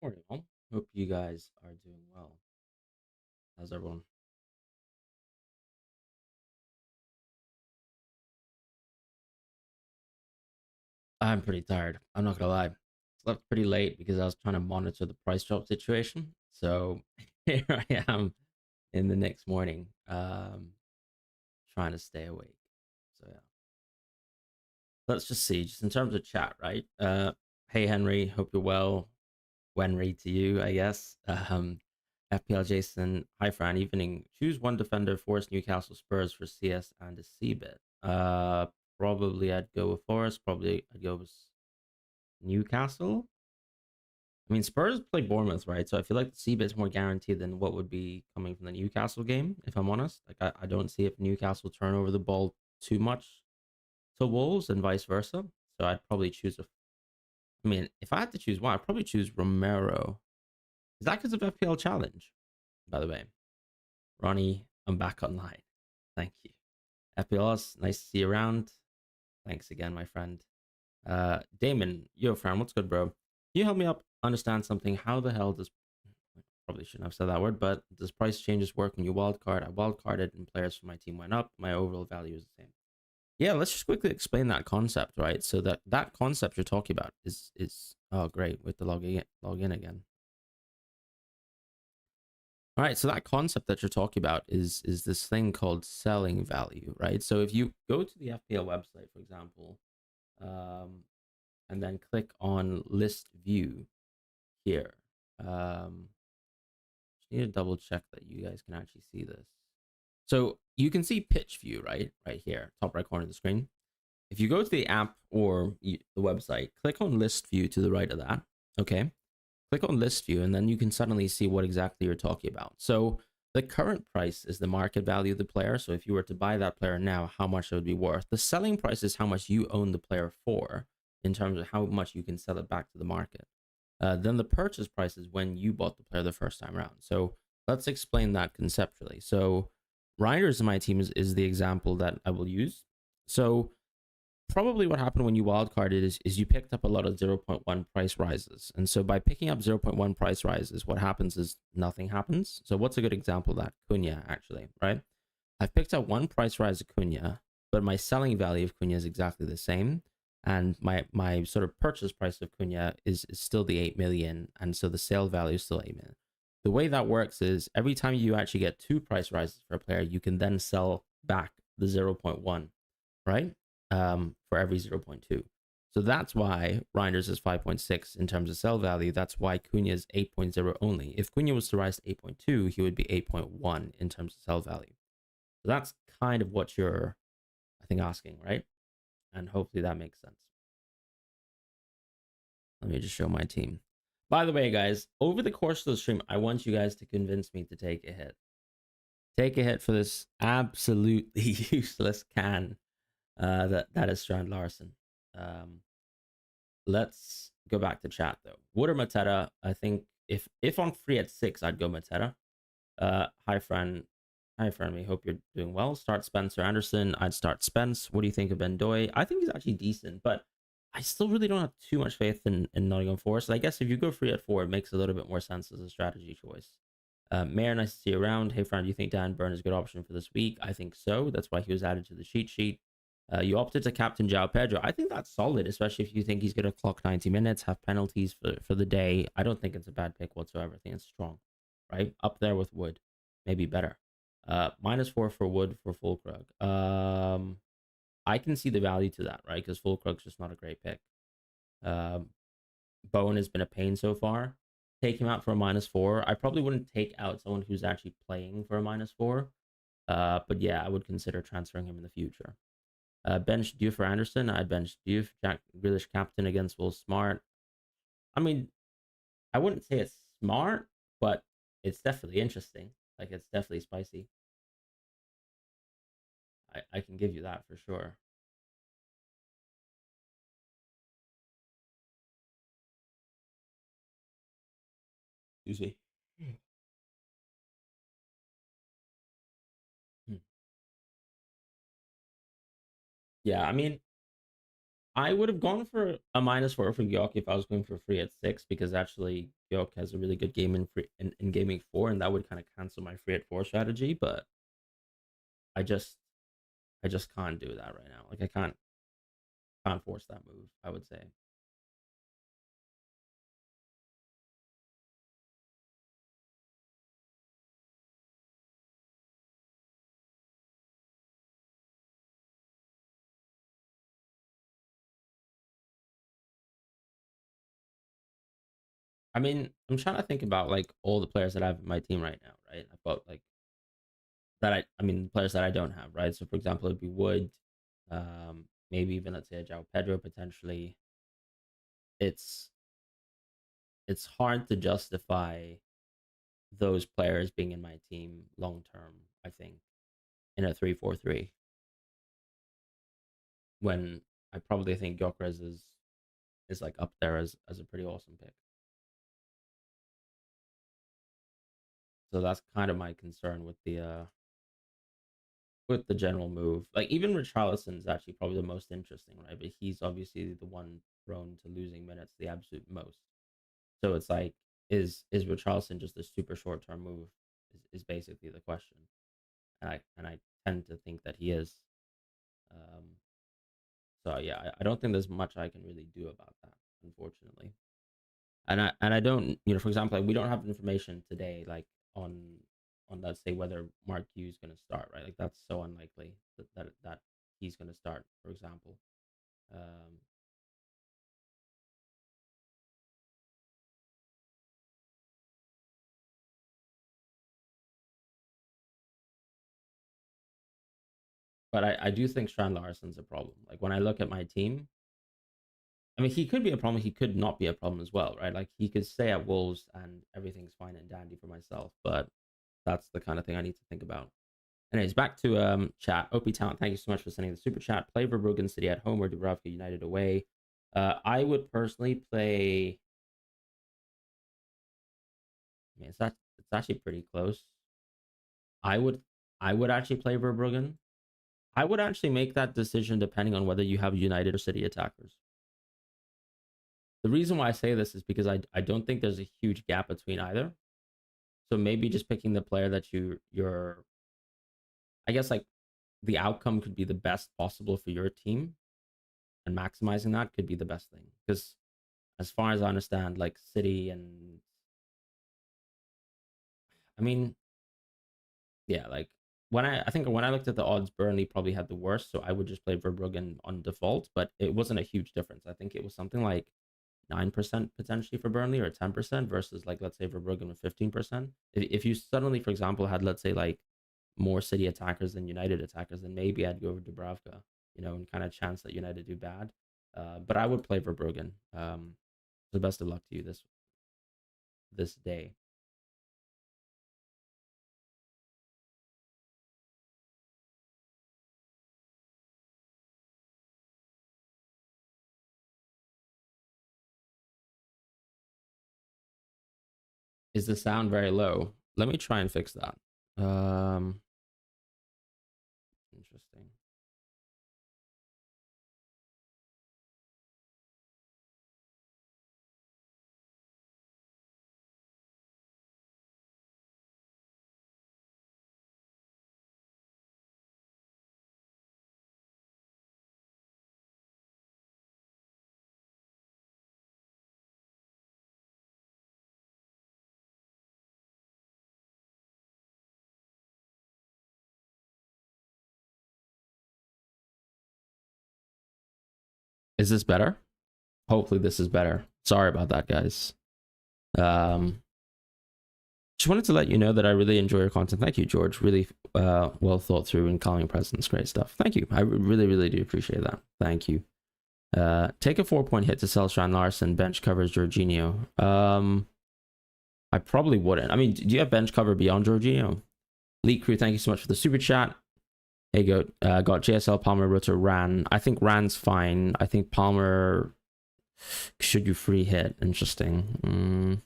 Morning, all. Hope you guys are doing well. How's everyone? I'm pretty tired. I'm not gonna lie. Slept pretty late because I was trying to monitor the price drop situation. So here I am in the next morning, trying to stay awake. So yeah, let's just see. Just in terms of chat, right? Hey Henry, hope you're well. Wenry to you, I guess. FPL Jason, hi Fran, evening. Choose one defender, Forest, Newcastle, Spurs for CS and a C bit. Probably I'd go with Forest. Probably I'd go with Newcastle. I mean, Spurs play Bournemouth, right? So I feel like the C bit's more guaranteed than what would be coming from the Newcastle game, if I'm honest. Like, I don't see if Newcastle turn over the ball too much to Wolves and vice versa. So I'd probably choose a. I mean, if I had to choose one, I'd probably choose Romero. Is that because of FPL Challenge, by the way? Ronnie, I'm back online. Thank you. FPLs, nice to see you around. Thanks again, my friend. Damon, yo, Fran, what's good, bro? Can you help me up understand something? How the hell does probably shouldn't have said that word, but does price changes work when you wildcard? I wildcarded and players from my team went up. My overall value is the same. Yeah, let's just quickly explain that concept, right? So that concept you're talking about is oh great with the log in again. All right, so that concept that you're talking about is this thing called selling value, right? So if you go to the FPL website, for example, um, and then click on list view here, just need to double check that you guys can actually see this. So you can see pitch view, right here, top right corner of the screen. If you go to the app or the website, click on list view to the right of that. Okay, click on list view, and then you can suddenly see what exactly you're talking about. So the current price is the market value of the player. So if you were to buy that player now, how much it would be worth. The selling price is how much you own the player for in terms of how much you can sell it back to the market. Then the purchase price is when you bought the player the first time around. So let's explain that conceptually. So Riders in my team is the example that I will use. So probably what happened when you wildcarded is you picked up a lot of 0.1 price rises. And so by picking up 0.1 price rises, what happens is nothing happens. So what's a good example of that? Cunha, actually, right? I've picked up one price rise of Cunha, but my selling value of Cunha is exactly the same. And my sort of purchase price of Cunha is still the 8 million. And so the sale value is still 8 million. The way that works is every time you actually get two price rises for a player, you can then sell back the 0.1, right? For every 0.2. So that's why Reinders is 5.6 in terms of sell value. That's why Cunha is 8.0 only. If Cunha was to rise to 8.2, he would be 8.1 in terms of sell value. So that's kind of what you're, I think, asking, right? And hopefully that makes sense. Let me just show my team. By the way, guys, over the course of the stream, I want you guys to convince me to take a hit. Take a hit for this absolutely useless can that is Strand Larson. Let's go back to chat though. Wood or Mateta? I think if on free at 6, I'd go Mateta. Hi Fran. Hi Fran. We hope you're doing well. Start Spencer Anderson. I'd start Spence. What do you think of Bendoy? I think he's actually decent, but I still really don't have too much faith in Nottingham Forest. I guess if you go free at 4, it makes a little bit more sense as a strategy choice. Mayor, nice to see you around. Hey, Fran, do you think Dan Burn is a good option for this week? I think so. That's why he was added to the cheat sheet. You opted to captain João Pedro. I think that's solid, especially if you think he's going to clock 90 minutes, have penalties for the day. I don't think it's a bad pick whatsoever. I think it's strong, right? Up there with Wood, maybe better. -4 for Wood for Fulkrug. I can see the value to that, right? Because Fulkrug's just not a great pick. Bowen has been a pain so far. Take him out for a -4. I probably wouldn't take out someone who's actually playing for a -4. But yeah, I would consider transferring him in the future. Bench Diouf for Anderson. I'd bench Diouf. Jack Grealish captain against Will Smart. I mean, I wouldn't say it's smart, but it's definitely interesting. Like, it's definitely spicy. I can give you that for sure. Excuse me. Hmm. Yeah, I mean, I would have gone for a -4 for Gyoki if I was going for free at 6 because actually York has a really good game in gaming 4, and that would kind of cancel my free at 4 strategy. But I just can't do that right now. Like I can't force that move, I would say. I mean, I'm trying to think about like all the players that I have in my team right now, right? I've got like that I mean players that I don't have, right? So for example, it'd be Wood, maybe even let's say a João Pedro potentially. It's it's hard to justify those players being in my team long term, I think, in a 3-4-3 when I probably think Gyökeres is like up there as a pretty awesome pick. So that's kind of my concern with the general move. Like even Richarlison is actually probably the most interesting, right? But he's obviously the one prone to losing minutes the absolute most. So it's like, is Richarlison just a super short term move? Is basically the question, and I tend to think that he is. Um, so yeah, I don't think there's much I can really do about that, unfortunately. And I don't, for example, like we don't have information today, like on let's say whether Mark Hughes is going to start, right? Like that's so unlikely that he's going to start, for example. Um, but I do think Strand Larsen's a problem. Like when I look at my team, I mean, he could be a problem. He could not be a problem as well, right? Like he could stay at Wolves and everything's fine and dandy for myself. But that's the kind of thing I need to think about. Anyways, back to chat. OP Talent, thank you so much for sending the super chat. Play Verbruggen City at home or Dubravka United away. I would personally play. I mean, it's actually pretty close. I would actually play Verbruggen. I would actually make that decision depending on whether you have United or City attackers. The reason why I say this is because I don't think there's a huge gap between either. So maybe just picking the player that you're I guess like the outcome could be the best possible for your team, and maximizing that could be the best thing. Because as far as I understand, like City and I mean, yeah, like I think when I looked at the odds, Burnley probably had the worst, so I would just play Verbruggen on default, but it wasn't a huge difference. I think it was something like 9% potentially for Burnley or 10% versus like let's say Verbruggen with 15%. If you suddenly, for example, had let's say like more City attackers than United attackers, then maybe I'd go over Dubravka, and kind of chance that United do bad. But I would play Verbruggen. So best of luck to you this day. Is the sound very low? Let me try and fix that. Interesting. Is this better? Hopefully this is better. Sorry about that, guys. Just wanted to let you know that I really enjoy your content. Thank you, George. Really well thought through and calming presence. Great stuff. Thank you. I really, really do appreciate that. Thank you. Take a 4-point hit to sell Strand Larsen. Bench covers Jorginho. I probably wouldn't. I mean, do you have bench cover beyond Jorginho? Leak Crew, thank you so much for the super chat. Hey, go. Got JSL, Palmer, Rutter, Ran. I think Ran's fine. I think Palmer should you free hit. Interesting.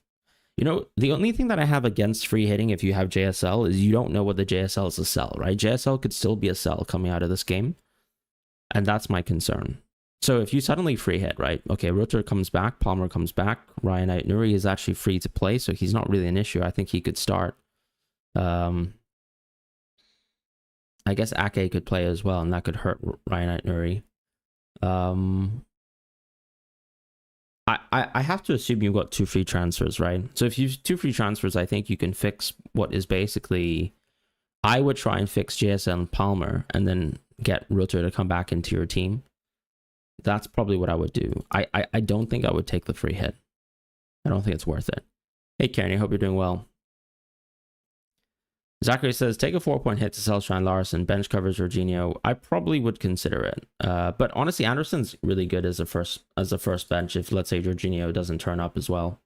The only thing that I have against free hitting if you have JSL is you don't know whether JSL is a sell, right? JSL could still be a sell coming out of this game. And that's my concern. So if you suddenly free hit, right? Okay, Rutter comes back, Palmer comes back, Ryan Nuri is actually free to play, so he's not really an issue. I think he could start. I guess Ake could play as well, and that could hurt Ryan Nuri. I have to assume you've got 2 free transfers, right? So if you've 2 free transfers, I think you can fix what is basically... I would try and fix JSL and Palmer, and then get Rutter to come back into your team. That's probably what I would do. I don't think I would take the free hit. I don't think it's worth it. Hey, Karen, I hope you're doing well. Zachary says, take a 4-point hit to sell Strand Larson, bench covers Jorginho. I probably would consider it. But honestly, Anderson's really good as a first bench if, let's say, Jorginho doesn't turn up as well.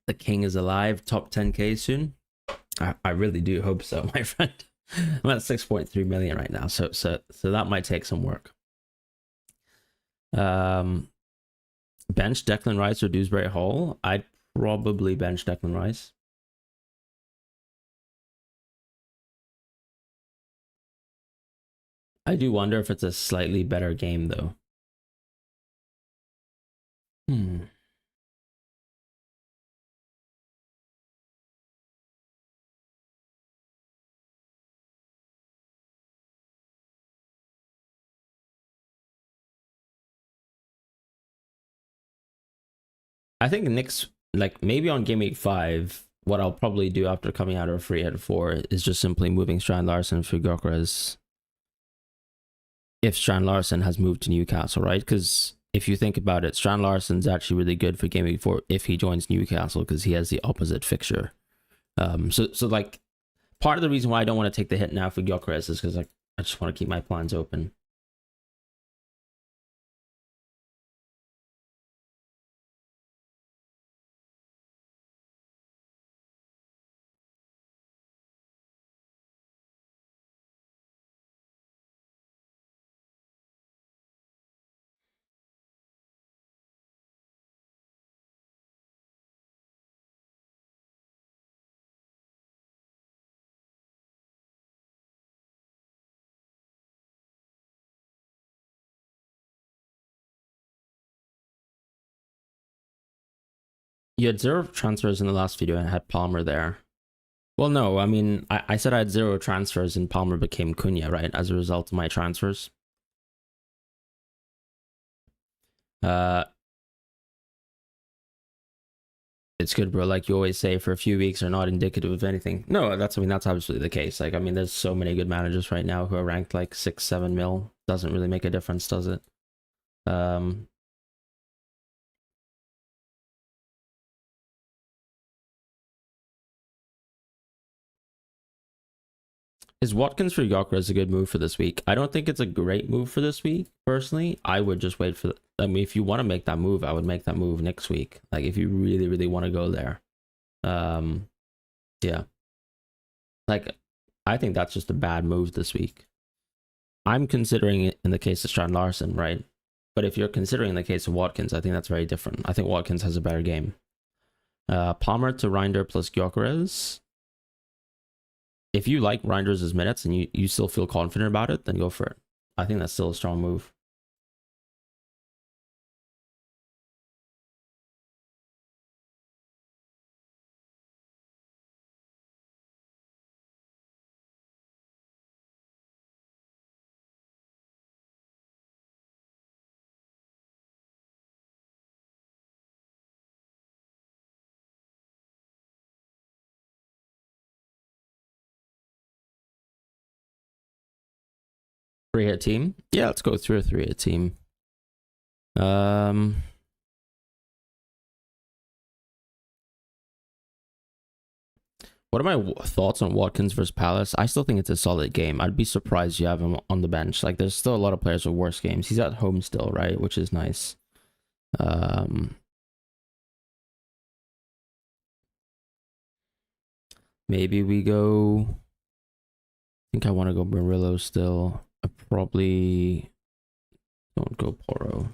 The king is alive, top 10k soon. I really do hope so, my friend. I'm at 6.3 million right now, so that might take some work. Bench Declan Rice or Dewsbury Hall. I'd probably bench Declan Rice. I do wonder if it's a slightly better game though. I think Nick's, like, maybe on game week 5, what I'll probably do after coming out of a free hit 4 is just simply moving Strand Larson for Gyökeres if Strand Larson has moved to Newcastle, right? Because if you think about it, Strand Larson's actually really good for game week 4 if he joins Newcastle, because he has the opposite fixture. So like, part of the reason why I don't want to take the hit now for Gyökeres is because I just want to keep my plans open. You had 0 transfers in the last video and had Palmer there. Well, no, I mean, I said I had 0 transfers and Palmer became Cunha, right? As a result of my transfers. It's good, bro. Like you always say, for a few weeks are not indicative of anything. No, that's absolutely the case. Like, I mean, there's so many good managers right now who are ranked like 6-7 mil. Doesn't really make a difference, does it? Is Watkins for Gyökeres a good move for this week? I don't think it's a great move for this week, personally. I would just wait for... I mean, if you want to make that move, I would make that move next week. Like, if you really, really want to go there. Yeah. Like, I think that's just a bad move this week. I'm considering it in the case of Strand Larson, right? But if you're considering the case of Watkins, I think that's very different. I think Watkins has a better game. Palmer to Reinders plus Gyökeres. If you like Reinders' minutes and you still feel confident about it, then go for it. I think that's still a strong move. Three-hit team? Yeah, let's go through a three-hit team. What are my thoughts on Watkins versus Palace? I still think it's a solid game. I'd be surprised you have him on the bench. Like, there's still a lot of players with worse games. He's at home still, right? Which is nice. Maybe we go... I think I want to go Murillo still. I probably don't go Poro.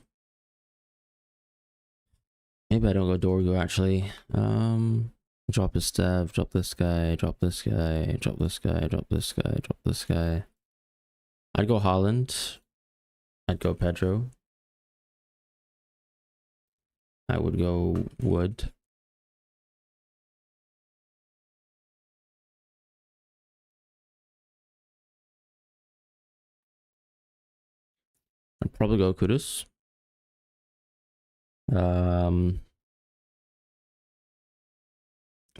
Maybe I don't go Dorgu actually. Drop his Stev, drop this guy, drop this guy, drop this guy, drop this guy, drop this guy. I'd go Holland. I'd go Pedro. I would go Wood. I'd probably go Kudus.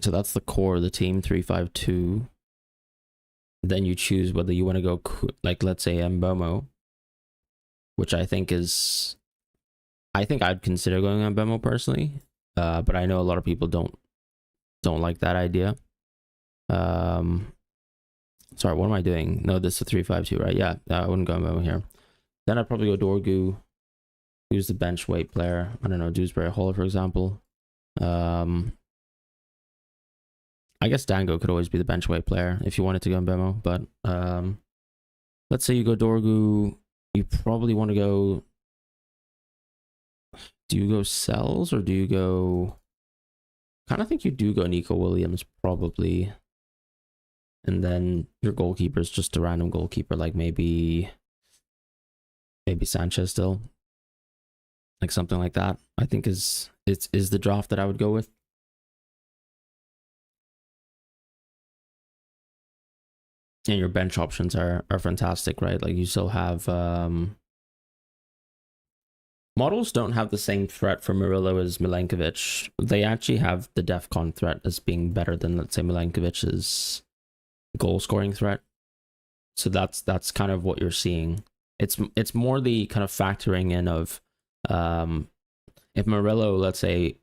So that's the core of the team, 3-5-2. Then you choose whether you want to go, like, let's say Mbomo, which I think I'd consider going Mbomo personally, but I know a lot of people don't like that idea. Sorry, what am I doing? No, this is a 3-5-2, right? Yeah, I wouldn't go Mbomo here. Then I'd probably go Dorgu, who's the bench weight player. I don't know, Dewsbury Hall, for example. I guess Dango could always be the bench weight player if you wanted to go Mbemo, but let's say you go Dorgu, you probably want to go. Do you go Cells or do you go? Kind of think you do go Nico Williams probably, and then your goalkeeper is just a random goalkeeper, like maybe Sanchez still, like something like that. I think is the draft that I would go with. And your bench options are fantastic, right? Like you still have models don't have the same threat for Murillo as Milenkovic. They actually have the DEFCON threat as being better than, let's say, Milenkovic's goal scoring threat. So that's kind of what you're seeing. It's more the kind of factoring in of if Murillo, let's say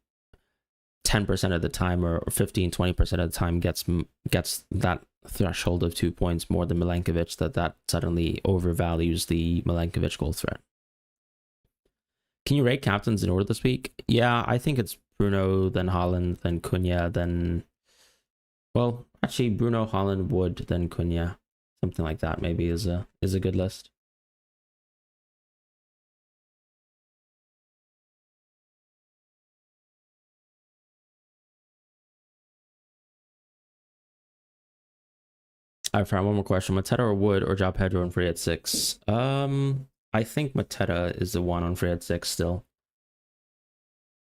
10% of the time or 15-20% of the time gets that threshold of 2 points more than Milenkovic, that suddenly overvalues the Milenkovic goal threat. Can you rate captains in order this week? Yeah, I think it's Bruno, then Haaland, then Cunha, then, well, actually Bruno, Haaland, Wood, then Cunha. Something like that maybe is a good list. All right, Fran, one more question. Mateta or Wood or João Pedro and free at 6? I think Mateta is the one on free at 6 still.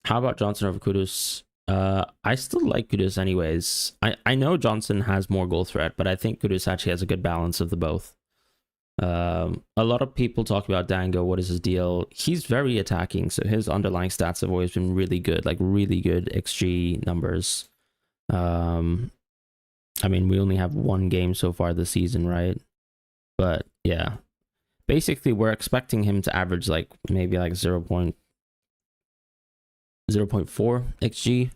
How about Johnson over Kudus? I still like Kudus anyways. I know Johnson has more goal threat, but I think Kudus actually has a good balance of the both. A lot of people talk about Dango. What is his deal? He's very attacking, so his underlying stats have always been really good, like really good XG numbers. I mean, we only have one game so far this season, right? But yeah, basically we're expecting him to average like maybe like 0.4 XG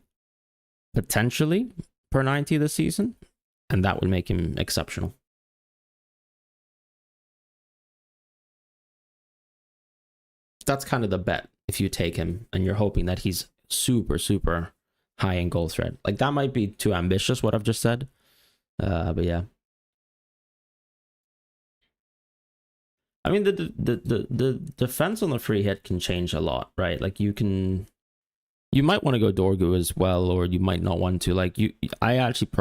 potentially per 90 this season, and that would make him exceptional. That's kind of the bet if you take him and you're hoping that he's super high in goal threat. Like that might be too ambitious what I've just said, but yeah. I mean, the defense on the free hit can change a lot, right? Like you might want to go Dorgu as well, or you might not want to. Like I actually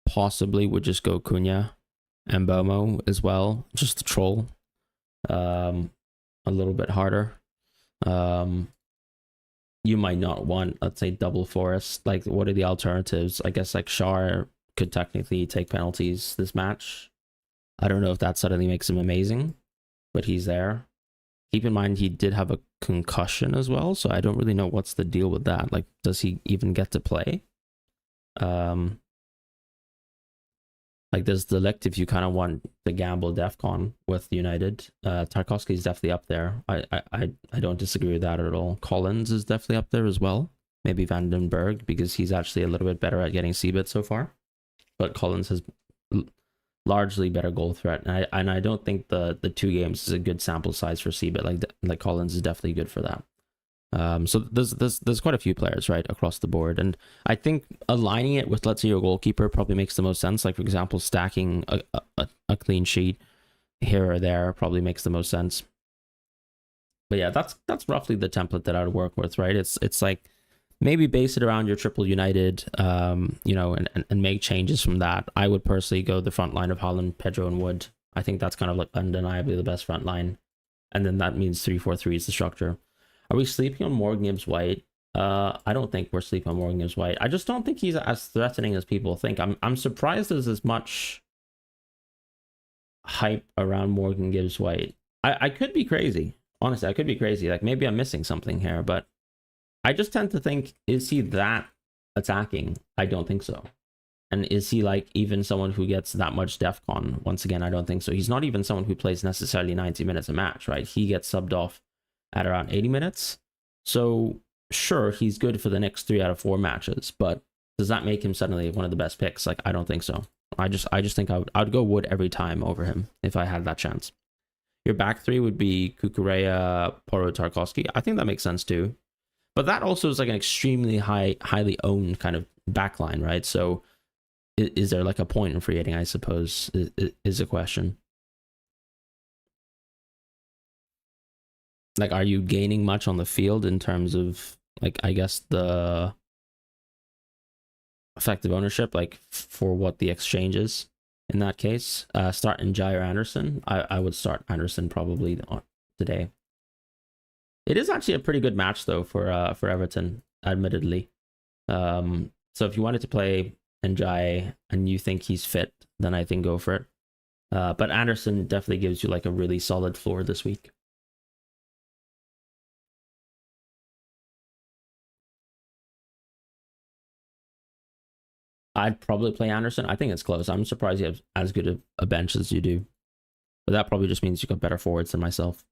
possibly would just go Cunha and Bomo as well, just to troll a little bit harder. You might not want, let's say, double Forest. Like, what are the alternatives? I guess like Shar could technically take penalties this match. I don't know if that suddenly makes him amazing, but he's there. Keep in mind he did have a concussion as well, so I don't really know what's the deal with that. Like, does he even get to play? Like, there's the elect if you kind of want the gamble DEFCON with United. Tarkovsky is definitely up there. I don't disagree with that at all. Collins is definitely up there as well. Maybe Vandenberg, because he's actually a little bit better at getting CBIT so far. But Collins has largely better goal threat, and I don't think the 2 games is a good sample size for CBIT. Like Collins is definitely good for that. So there's quite a few players right across the board, and I think aligning it with, let's say, your goalkeeper probably makes the most sense. Like, for example, stacking a clean sheet here or there probably makes the most sense. But yeah, that's roughly the template that I would work with, right? It's like maybe base it around your triple United, you know, and make changes from that. I would personally go the front line of Haaland, Pedro, and Wood. I think that's kind of like undeniably the best front line. And then that means 3-4-3 is the structure. Are we sleeping on Morgan Gibbs White? I don't think we're sleeping on Morgan Gibbs White. I just don't think he's as threatening as people think. I'm surprised there's as much hype around Morgan Gibbs White. I could be crazy. Honestly, I could be crazy. Like maybe I'm missing something here, but I just tend to think, is he that attacking? I don't think so. And is he like even someone who gets that much DEFCON? Once again, I don't think so. He's not even someone who plays necessarily 90 minutes a match, right? He gets subbed off at around 80 minutes. So sure, he's good for the next 3 out of 4 matches, but does that make him suddenly one of the best picks? Like, I don't think so. I just think I'd go Wood every time over him if I had that chance. Your back 3 would be Kukureya, Porro, Tarkowski. I think that makes sense too. But that also is like an extremely highly owned kind of backline, right? So is there like a point in free hitting, I suppose, is a question. Like, are you gaining much on the field in terms of, like, I guess the effective ownership, like for what the exchange is? In that case, start Njai or Anderson. I would start Anderson probably today. It is actually a pretty good match though for Everton, admittedly. So if you wanted to play Njai and you think he's fit, then I think go for it. But Anderson definitely gives you like a really solid floor this week. I'd probably play Anderson. I think it's close. I'm surprised you have as good a bench as you do. But that probably just means you got better forwards than myself.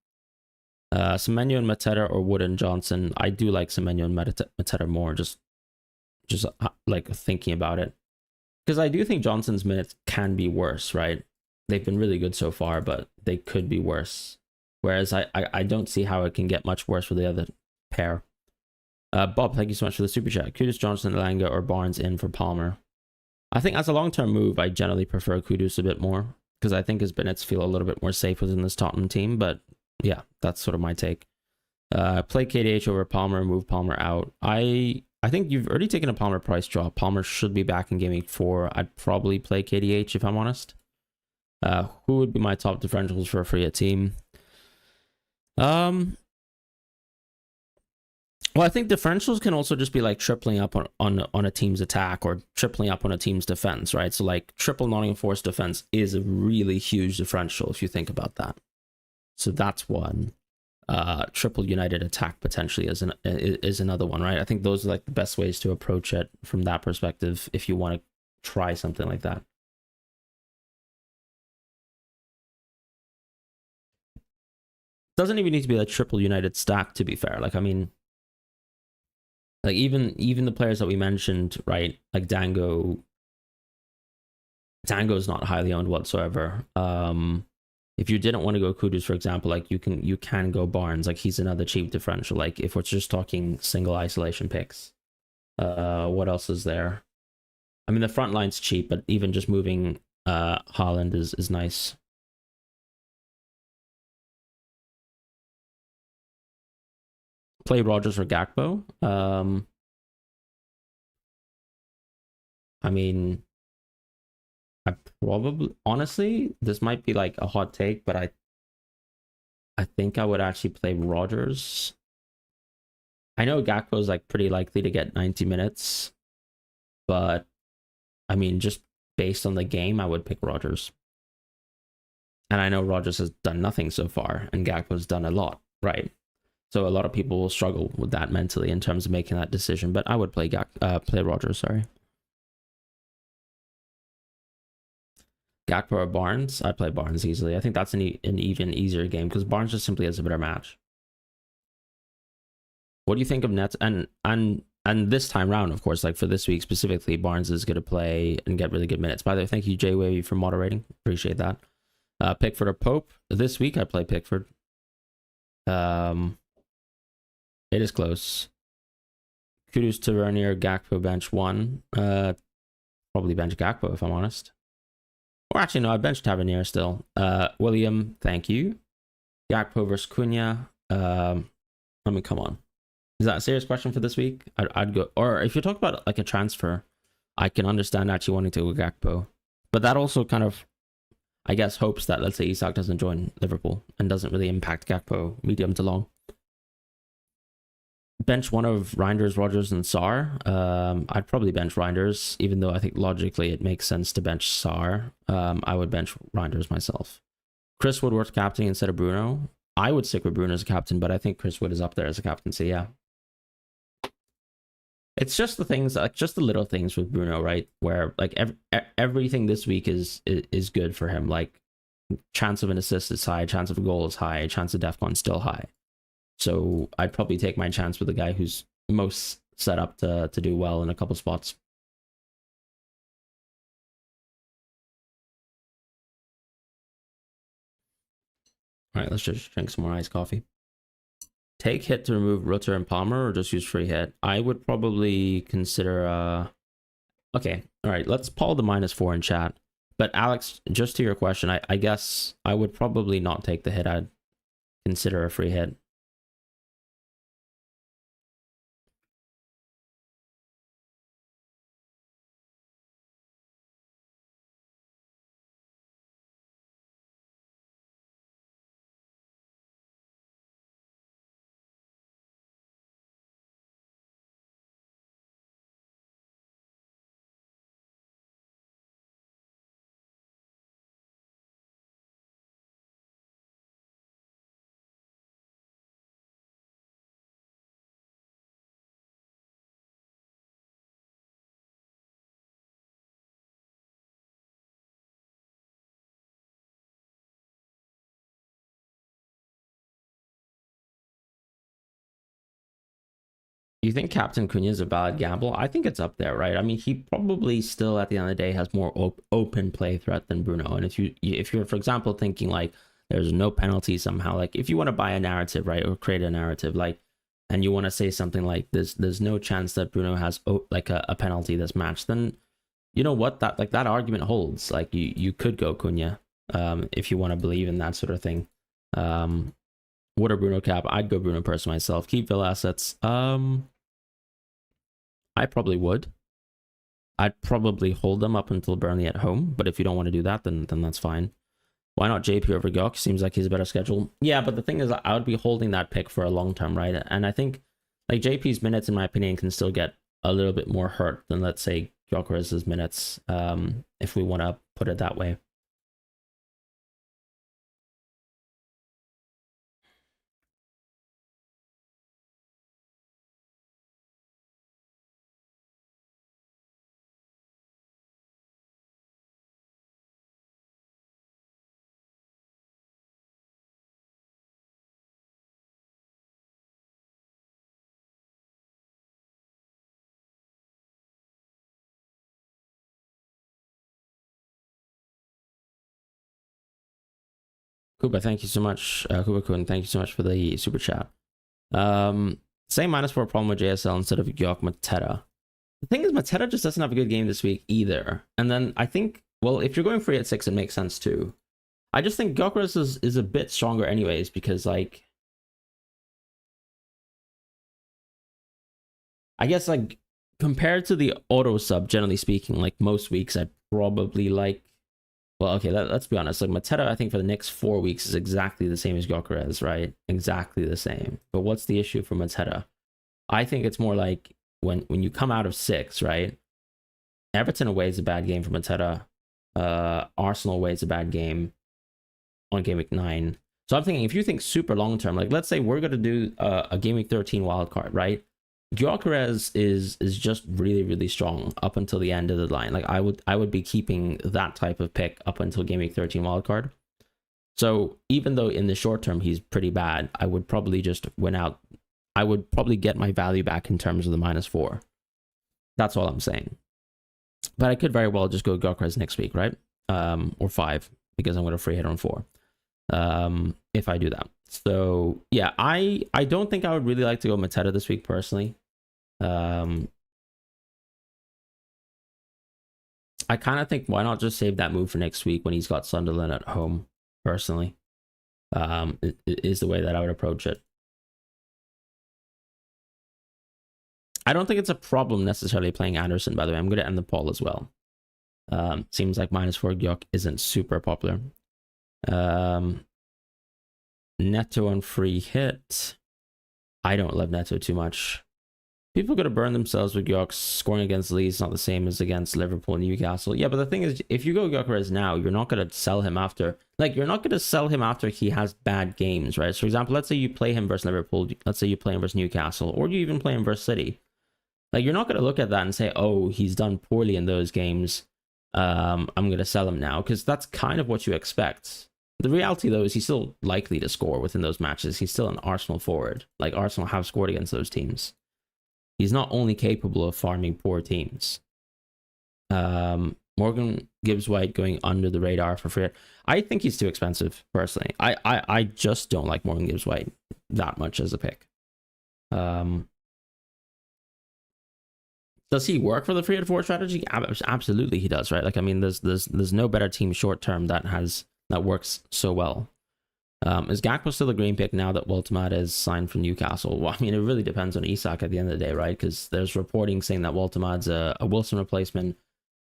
Semenyo and Mateta or Wood and Johnson. I do like Semenyo and Mateta more, just like thinking about it. Because I do think Johnson's minutes can be worse, right? They've been really good so far, but they could be worse. Whereas I don't see how it can get much worse for the other pair. Bob, thank you so much for the super chat. Kudus, Johnson, Elanga, or Barnes in for Palmer. I think as a long-term move, I generally prefer Kudus a bit more because I think his minutes feel a little bit more safe within this Tottenham team. But yeah, that's sort of my take. Play KDH over Palmer, move Palmer out. I think you've already taken a Palmer price drop. Palmer should be back in Game Week 4. I'd probably play KDH if I'm honest. Who would be my top differentials for a free hit team? Well, I think differentials can also just be like tripling up on a team's attack or tripling up on a team's defense, right? So like triple Nottingham Forest defense is a really huge differential if you think about that. So that's one. Triple United attack potentially is another one, right? I think those are like the best ways to approach it from that perspective if you want to try something like that. Doesn't even need to be a triple United stack, to be fair. Like, I mean, like even the players that we mentioned, right? Like Dango's not highly owned whatsoever. If you didn't want to go Kudus, for example, like you can go Barnes. Like he's another cheap differential. Like if we're just talking single isolation picks, what else is there? I mean, the front line's cheap, but even just moving Haaland is nice. Play Rogers or Gakpo. I mean, I probably, honestly, this might be like a hot take, but I think I would actually play Rogers. I know Gakpo is like pretty likely to get 90 minutes, but I mean, just based on the game, I would pick Rogers. And I know Rogers has done nothing so far, and Gakpo's done a lot, right? So a lot of people will struggle with that mentally in terms of making that decision. But I would play Rogers. Sorry, Gakpo or Barnes. I play Barnes easily. I think that's an even easier game because Barnes just simply has a better match. What do you think of Nets and this time round? Of course, like for this week specifically, Barnes is going to play and get really good minutes. By the way, thank you Jay Wavy for moderating. Appreciate that. Pickford or Pope. This week I play Pickford. It is close. Kudus to Vernier, Gakpo bench 1. Probably bench Gakpo if I'm honest. Or actually, no, I benched Tavernier still. William, thank you. Gakpo versus Cunha. I mean, come on. Is that a serious question for this week? I'd go. Or if you talk about like a transfer, I can understand actually wanting to go Gakpo. But that also kind of, I guess, hopes that, let's say, Isak doesn't join Liverpool and doesn't really impact Gakpo medium to long. Bench one of Reinders, Rodgers, and Sarr. I'd probably bench Reinders, even though I think logically it makes sense to bench Sarr. I would bench Reinders myself. Chris Woodward's captain instead of Bruno. I would stick with Bruno as a captain, but I think Chris Wood is up there as a captaincy, yeah. It's just the things, like just the little things with Bruno, right? Where like everything this week is good for him. Like chance of an assist is high, chance of a goal is high, chance of DEFCON still high. So I'd probably take my chance with the guy who's most set up to do well in a couple spots. All right, let's just drink some more iced coffee. Take hit to remove Rutter and Palmer, or just use free hit? I would probably consider... Okay, all right, let's pull the -4 in chat. But Alex, just to your question, I guess I would probably not take the hit. I'd consider a free hit. Do you think Captain Cunha is a valid gamble? I think it's up there, right? I mean, he probably still at the end of the day has more open play threat than Bruno. And if you're, for example, thinking like there's no penalty somehow, like if you want to buy a narrative, right, or create a narrative, like, and you want to say something like there's no chance that Bruno has like a penalty this match, then you know what, that argument holds. Like you could go Cunha if you want to believe in that sort of thing. What a Bruno cap? I'd go Bruno person myself. Keep Villa assets. I probably would. I'd probably hold them up until Burnley at home, but if you don't want to do that, then that's fine. Why not JP over Gok? Seems like he's a better schedule. Yeah, but the thing is, I would be holding that pick for a long term, right? And I think like JP's minutes, in my opinion, can still get a little bit more hurt than, let's say, Gyökeres's minutes, if we want to put it that way. Kuba, thank you so much. Kuba-kun, thank you so much for the super chat. Same -4 problem with JSL instead of Gyök Mateta. The thing is, Mateta just doesn't have a good game this week either. And then I think, well, if you're going free at 6, it makes sense too. I just think Gyökeres is a bit stronger anyways, because like, I guess like compared to the auto sub, generally speaking, like most weeks, I'd probably like, well, okay, let's be honest. Like Mateta, I think for the next 4 weeks is exactly the same as Gyökeres, right? Exactly the same. But what's the issue for Mateta? I think it's more like when you come out of 6, right? Everton away is a bad game for Mateta. Arsenal away is a bad game on game week 9. So I'm thinking, if you think super long term, like let's say we're gonna do a game week 13 wildcard, right? Gyökeres is just really, really strong up until the end of the line. Like I would be keeping that type of pick up until game week 13 wildcard. So even though in the short term he's pretty bad, I would probably just win out. I would probably get my value back in terms of the -4. That's all I'm saying. But I could very well just go Gyökeres next week, right? Or 5, because I'm going to free hit on 4. If I do that. So yeah, I don't think I would really like to go Mateta this week personally. I I kind of think why not just save that move for next week when he's got Sunderland at home, personally. It is the way that I would approach it. I don't think it's a problem necessarily playing Anderson, by the way. I'm going to end the poll as well. Seems like -4 Gyok isn't super popular. Neto on free hit. I don't love Neto too much. People going to burn themselves with Gyok. Scoring against Leeds not the same as against Liverpool and Newcastle. Yeah, but the thing is, if you go Gyökeres now, you're not going to sell him after. Like, you're not going to sell him after he has bad games, right? So, for example, let's say you play him versus Liverpool. Let's say you play him versus Newcastle. Or you even play him versus City. Like, you're not going to look at that and say, oh, he's done poorly in those games. I'm going to sell him now. Because that's kind of what you expect. The reality, though, is he's still likely to score within those matches. He's still an Arsenal forward. Like, Arsenal have scored against those teams. He's not only capable of farming poor teams. Morgan Gibbs-White going under the radar for free. I think he's too expensive, personally. I just don't like Morgan Gibbs-White that much as a pick. Does he work for the 3-4 strategy? Absolutely he does, right? Like, I mean, there's no better team short term that works so well. Is Gakpo still a green pick now that Waltemad is signed for Newcastle? Well, I mean, it really depends on Isak at the end of the day, right? Because there's reporting saying that Waltemad's a Wilson replacement.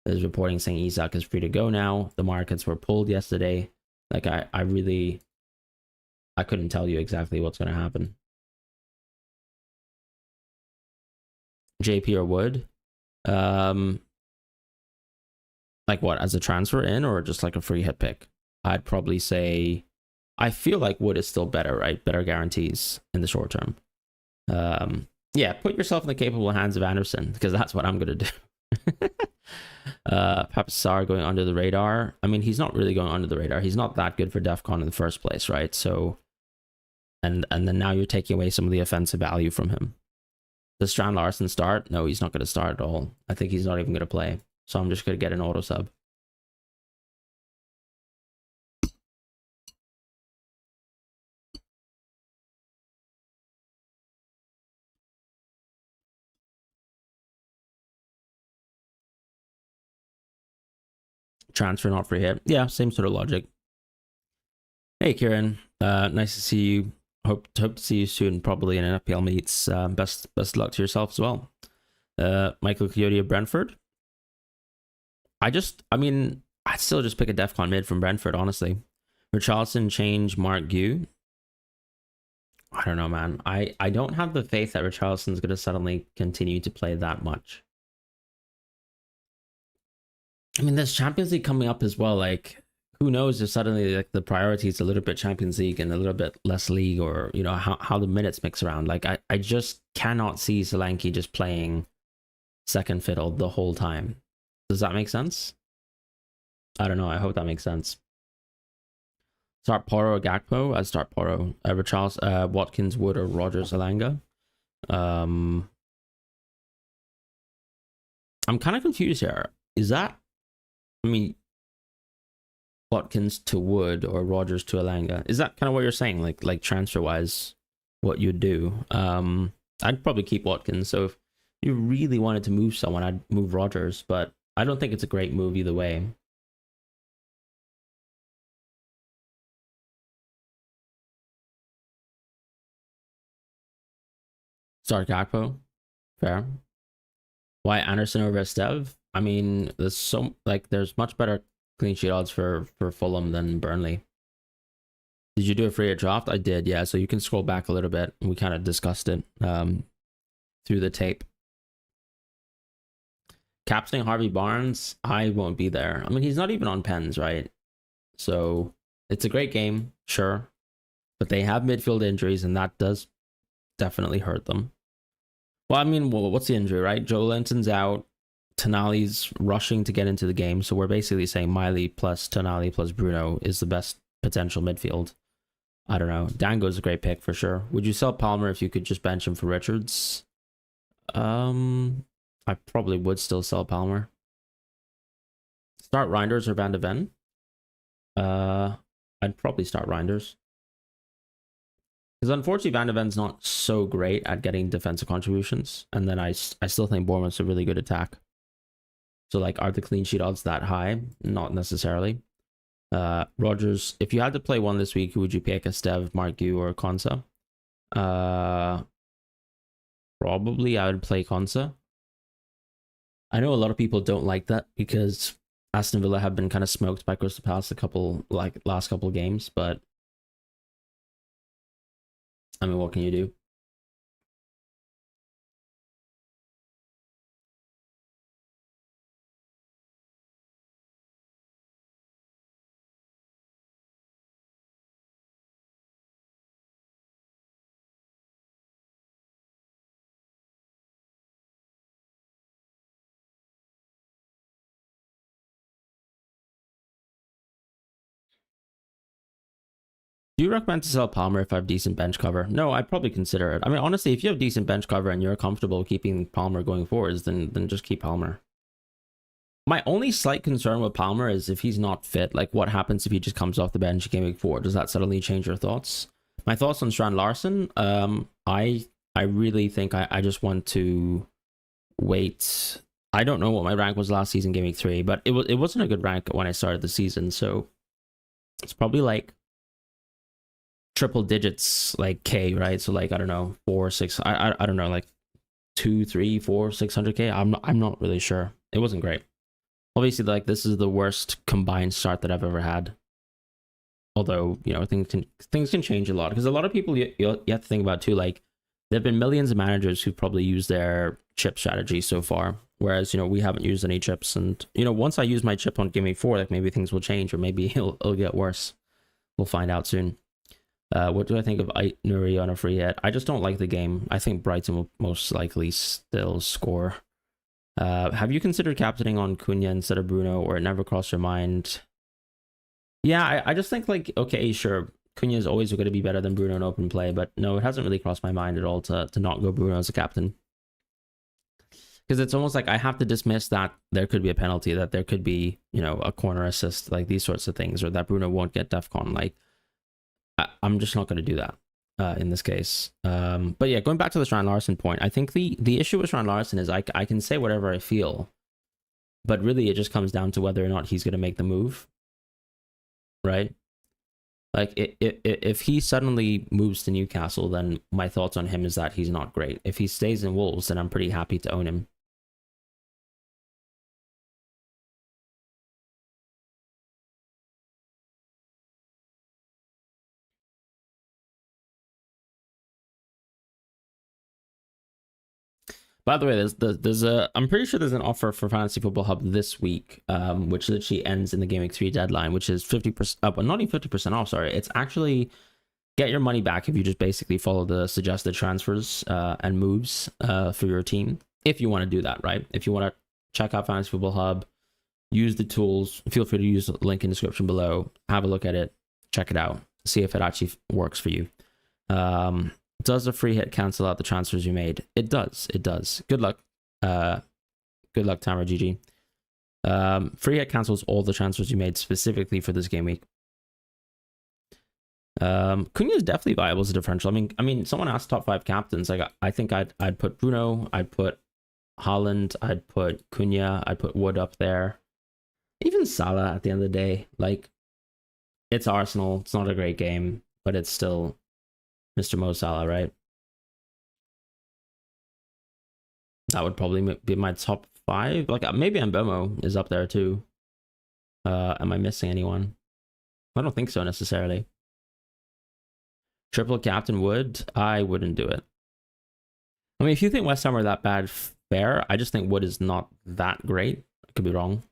There's reporting saying Isak is free to go now. The markets were pulled yesterday. Like, I couldn't tell you exactly what's going to happen. JP or Wood? Like what, as a transfer in or just like a free hit pick? I'd probably say, I feel like Wood is still better, right? Better guarantees in the short term. Yeah, put yourself in the capable hands of Anderson, because that's what I'm going to do. Papasar going under the radar. I mean, he's not really going under the radar. He's not that good for DEFCON in the first place, right? So, and then now you're taking away some of the offensive value from him. Does Strand Larson start? No, he's not going to start at all. I think he's not even going to play. So I'm just going to get an auto sub. Transfer not free hit. Yeah, same sort of logic. Hey, Kieran. Nice to see you. Hope to see you soon, probably in an FPL meets. Best luck to yourself as well. Michael Coyote of Brentford. I mean, I'd still just pick a DEFCON mid from Brentford, honestly. Richarlison change Mark Gu. I don't know, man. I don't have the faith that Richarlison's going to suddenly continue to play that much. I mean, there's Champions League coming up as well. Like, who knows if suddenly like the priority is a little bit Champions League and a little bit less league, or you know how the minutes mix around. Like, I just cannot see Solanke just playing second fiddle the whole time. Does that make sense? I don't know. I hope that makes sense. Start Porro or Gakpo? I'd start Porro. Richarlison, Watkins, Wood, or Rogers Alanga. I'm kind of confused here. Is that, I mean, Watkins to Wood or Rogers to Alanga? Is that kind of what you're saying? Like transfer wise, what you'd do? I'd probably keep Watkins. So if you really wanted to move someone, I'd move Rogers, but I don't think it's a great move either way. Start Gakpo. Fair. Why Anderson over Estev? I mean, there's much better clean sheet odds for Fulham than Burnley. Did you do a free hit draft? I did, yeah. So you can scroll back a little bit. We kind of discussed it through the tape. Captaining Harvey Barnes, I won't be there. I mean, he's not even on pens, right? So it's a great game, sure. But they have midfield injuries, and that does definitely hurt them. Well, I mean, what's the injury, right? Joe Linton's out. Tonali's rushing to get into the game. So we're basically saying Miley plus Tonali plus Bruno is the best potential midfield. I don't know. Dango's a great pick for sure. Would you sell Palmer if you could just bench him for Richards? I probably would still sell Palmer. Start Reinders or Van de Ven? I'd probably start Reinders. Because unfortunately, Van de Ven's not so great at getting defensive contributions. And then I still think Bournemouth's a really good attack. So like, are the clean sheet odds that high? Not necessarily. Rogers, if you had to play one this week, who would you pick? Estev, Margu, or Konsa? Probably I would play Konsa. I know a lot of people don't like that because Aston Villa have been kind of smoked by Crystal Palace last couple of games, but I mean, what can you do? Do you recommend to sell Palmer if I have decent bench cover? No, I'd probably consider it. I mean, honestly, if you have decent bench cover and you're comfortable keeping Palmer going forwards, then just keep Palmer. My only slight concern with Palmer is if he's not fit, like what happens if he just comes off the bench game week 4? Does that suddenly change your thoughts? My thoughts on Strand Larson, I really think I just want to wait. I don't know what my rank was last season game week 3, but it wasn't a good rank when I started the season, so it's probably like triple digits, like K, right? So like, I don't know, 4, 6, I don't know, like 2, 3, 4, 600K. I'm not really sure. It wasn't great. Obviously, like, this is the worst combined start that I've ever had. Although, you know, things can change a lot, because a lot of people you have to think about too, like, there have been millions of managers who probably used their chip strategy so far, whereas, you know, we haven't used any chips. And, you know, once I use my chip on game week 4, like, maybe things will change, or maybe it'll get worse. We'll find out soon. What do I think of Nuri on a free hit? I just don't like the game. I think Brighton will most likely still score. Have you considered captaining on Cunha instead of Bruno, or it never crossed your mind? Yeah, I just think, like, okay, sure, Cunha is always going to be better than Bruno in open play, but no, it hasn't really crossed my mind at all to not go Bruno as a captain. Because it's almost like I have to dismiss that there could be a penalty, that there could be, you know, a corner assist, like these sorts of things, or that Bruno won't get DEFCON. Like, I'm just not going to do that in this case. But yeah, going back to the Strand Larson point, I think the issue with Strand Larson is I can say whatever I feel, but really it just comes down to whether or not he's going to make the move, right? Like, if he suddenly moves to Newcastle, then my thoughts on him is that he's not great. If he stays in Wolves, then I'm pretty happy to own him. By the way, there's a I'm pretty sure there's an offer for Fantasy Football Hub this week, which literally ends in the Game Week 3 deadline, which is 50% up, but not even 50% off. Sorry, it's actually get your money back if you just basically follow the suggested transfers and moves for your team. If you want to do that, right? If you want to check out Fantasy Football Hub, use the tools. Feel free to use the link in the description below. Have a look at it, check it out, see if it actually works for you. Does a free hit cancel out the transfers you made? It does. It does. Good luck. Good luck, Tamara GG. Free hit cancels all the transfers you made specifically for this game week. Cunha is definitely viable as a differential. I mean, someone asked top 5 captains. Like, I think I'd put Bruno, I'd put Haaland, I'd put Cunha, I'd put Wood up there. Even Salah at the end of the day. Like, it's Arsenal. It's not a great game, but it's still Mr. Mo Salah, right? That would probably be my top 5. Like, maybe Mbemo is up there too. Am I missing anyone? I don't think so necessarily. Triple captain Wood? I wouldn't do it. I mean, if you think West Ham are that bad, fair. I just think Wood is not that great. I could be wrong.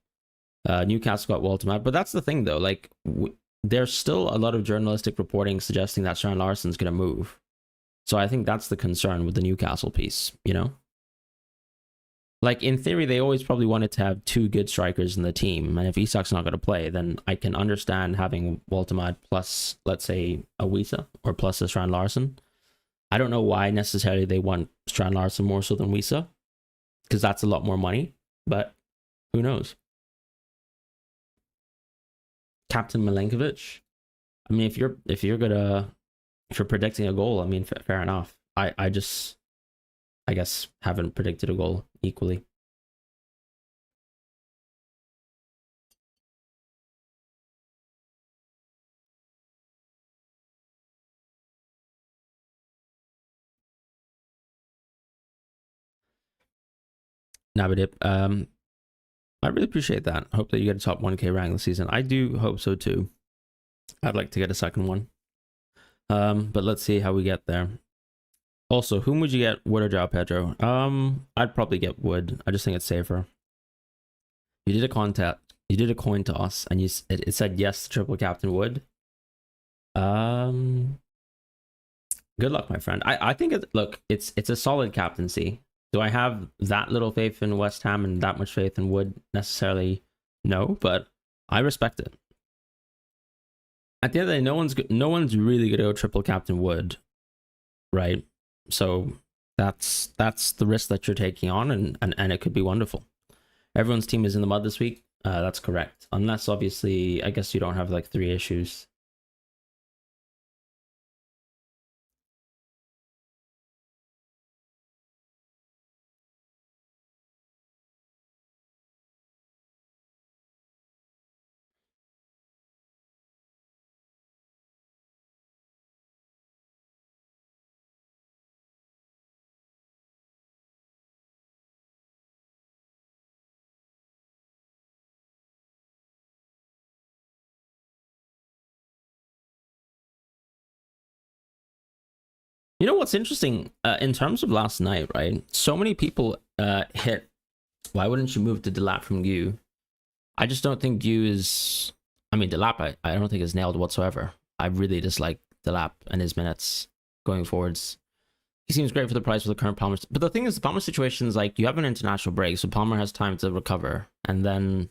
Newcastle got Walter, but that's the thing though. Like, there's still a lot of journalistic reporting suggesting that Strand Larson's going to move. So I think that's the concern with the Newcastle piece, you know? Like, in theory, they always probably wanted to have 2 good strikers in the team. And if Isak's not going to play, then I can understand having Waltemad plus, let's say, a Wisa or plus a Strand Larson. I don't know why necessarily they want Strand Larson more so than Wisa, because that's a lot more money, but who knows? Captain Milenkovic. I mean, if you're predicting a goal, I mean, fair enough. I guess haven't predicted a goal equally. Nabadip. I really appreciate that. Hope that you get a top 1K rank this season. I do hope so too. I'd like to get a second one. But let's see how we get there. Also, whom would you get, Wood or João Pedro? I'd probably get Wood. I just think it's safer. You did a coin toss, and it said yes to triple captain Wood. Good luck, my friend. I think it's a solid captaincy. Do I have that little faith in West Ham and that much faith in Wood? Necessarily, no, but I respect it. At the end of the day, no one's really gonna go triple captain Wood, right? So that's the risk that you're taking on, and it could be wonderful. Everyone's team is in the mud this week. That's correct, unless obviously I guess you don't have like 3 issues. You know what's interesting in terms of last night, right? So many people hit. Why wouldn't you move to Delap from Gu? I just don't think Gu is. I mean, Delap, I don't think is nailed whatsoever. I really dislike Delap and his minutes going forwards. He seems great for the price for the current Palmer. But the thing is, the Palmer situation is like you have an international break, so Palmer has time to recover, and then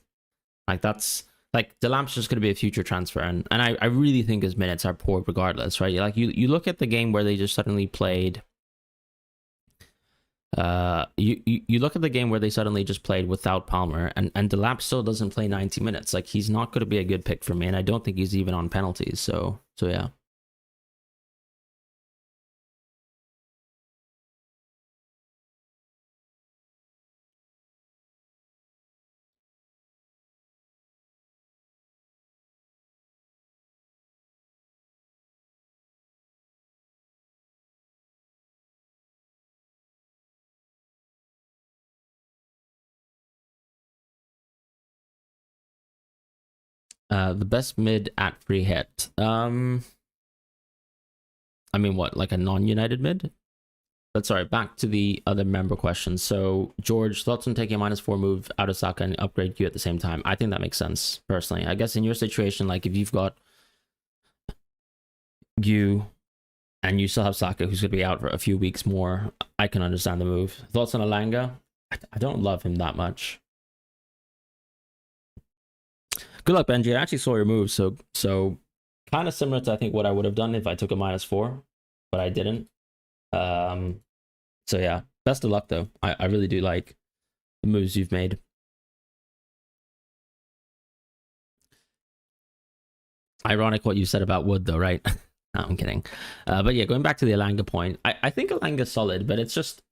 like that's like Delap's just going to be a future transfer, and I really think his minutes are poor regardless, right? Like you look at the game where they just suddenly played. You look at the game where they suddenly just played without Palmer, and Delap still doesn't play 90 minutes. Like he's not going to be a good pick for me, and I don't think he's even on penalties. So yeah. The best mid at free hit. I mean, what, like a non-United mid? But sorry, back to the other member questions. So, George, thoughts on taking a -4 move out of Saka and upgrade you at the same time? I think that makes sense, personally. I guess in your situation, like if you've got you and you still have Saka, who's going to be out for a few weeks more, I can understand the move. Thoughts on Alanga? I don't love him that much. Good luck, Benji. I actually saw your move, so kind of similar to I think what I would have done if I took a -4, but I didn't. So yeah, best of luck though. I really do like the moves you've made. Ironic what you said about Wood though, right? No, I'm kidding. But yeah, going back to the Alanga point, I think Alanga's solid, but it's just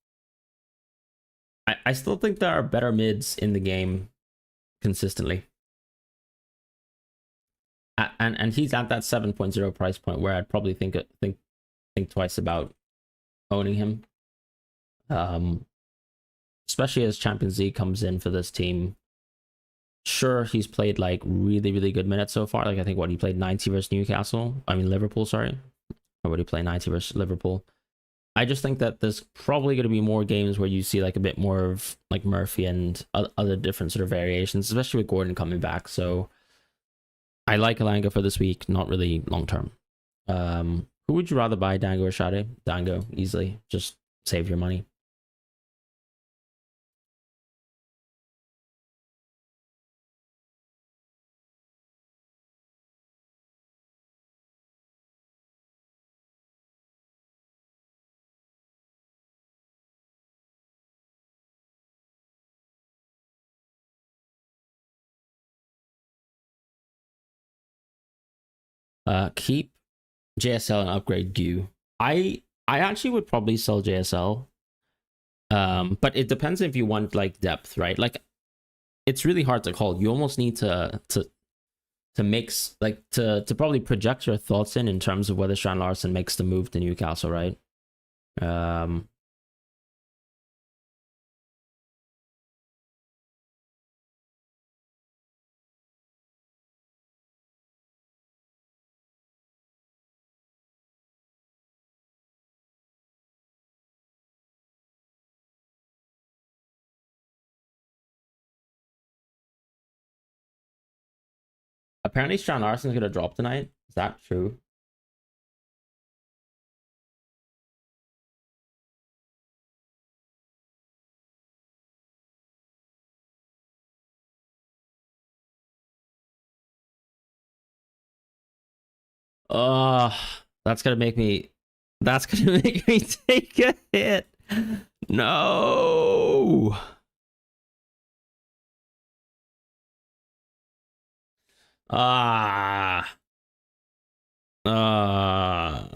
I still think there are better mids in the game consistently. And he's at that 7.0 price point where I'd probably think twice about owning him. Especially as Champions League comes in for this team. Sure, he's played like really good minutes so far. Like I think what he played 90 versus Newcastle. I mean Liverpool, sorry. Or would he play 90 versus Liverpool? I just think that there's probably going to be more games where you see like a bit more of like Murphy and other different sort of variations, especially with Gordon coming back. So I like Alanga for this week, not really long term. Who would you rather buy, Dango or Shade? Dango, easily. Just save your money. Keep JSL and upgrade Gu. I actually would probably sell JSL. But it depends if you want like depth, right? Like it's really hard to call. You almost need to mix like to probably project your thoughts in terms of whether Strand Larson makes the move to Newcastle, right? Apparently, Strand Larson's gonna drop tonight. Is that true? Oh, that's gonna make me. That's gonna make me take a hit. No. Ah. Uh.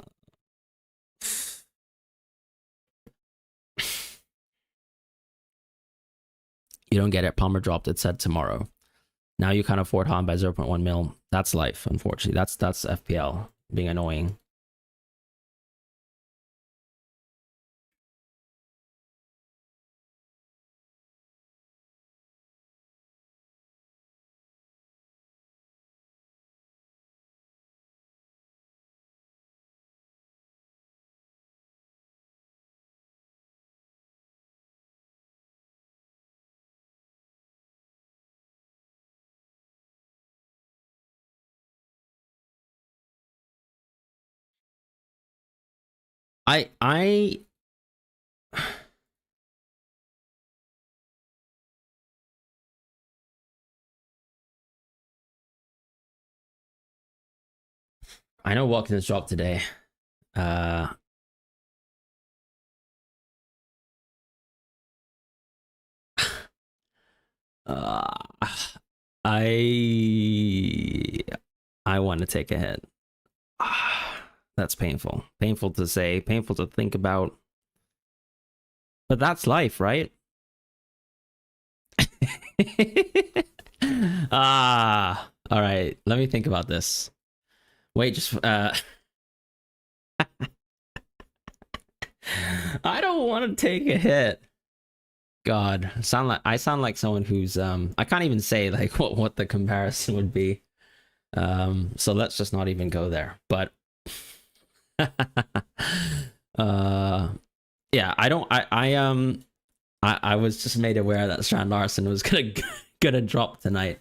You don't get it. Palmer dropped it. Said tomorrow. Now you can't afford Han by 0.1 mil. That's life, unfortunately. That's FPL being annoying. I know Watkins dropped today. Uh uh I want to take a hit. That's painful. Painful to say, painful to think about. But that's life, right? All right. Let me think about this. Wait, just I don't want to take a hit. God, I sound like someone who's I can't even say like what the comparison would be. So let's just not even go there. But yeah, I was just made aware that Strand Larson was gonna drop tonight,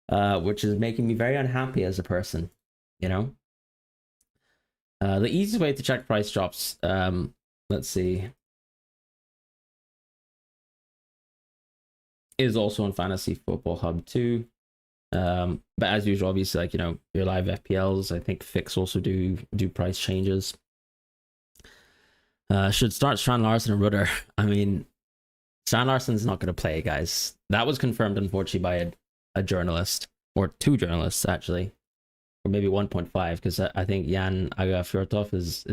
which is making me very unhappy as a person, you know. The easiest way to check price drops, let's see, is also on Fantasy Football Hub too. But as usual, obviously, like, you know, your live FPLs, I think Fix also do price changes. Should start Strand Larson and Rudder. I mean, Strand Larson's not going to play, guys. That was confirmed, unfortunately, by a journalist, or two journalists actually, or maybe 1.5, because I think Jan Agafjortov is.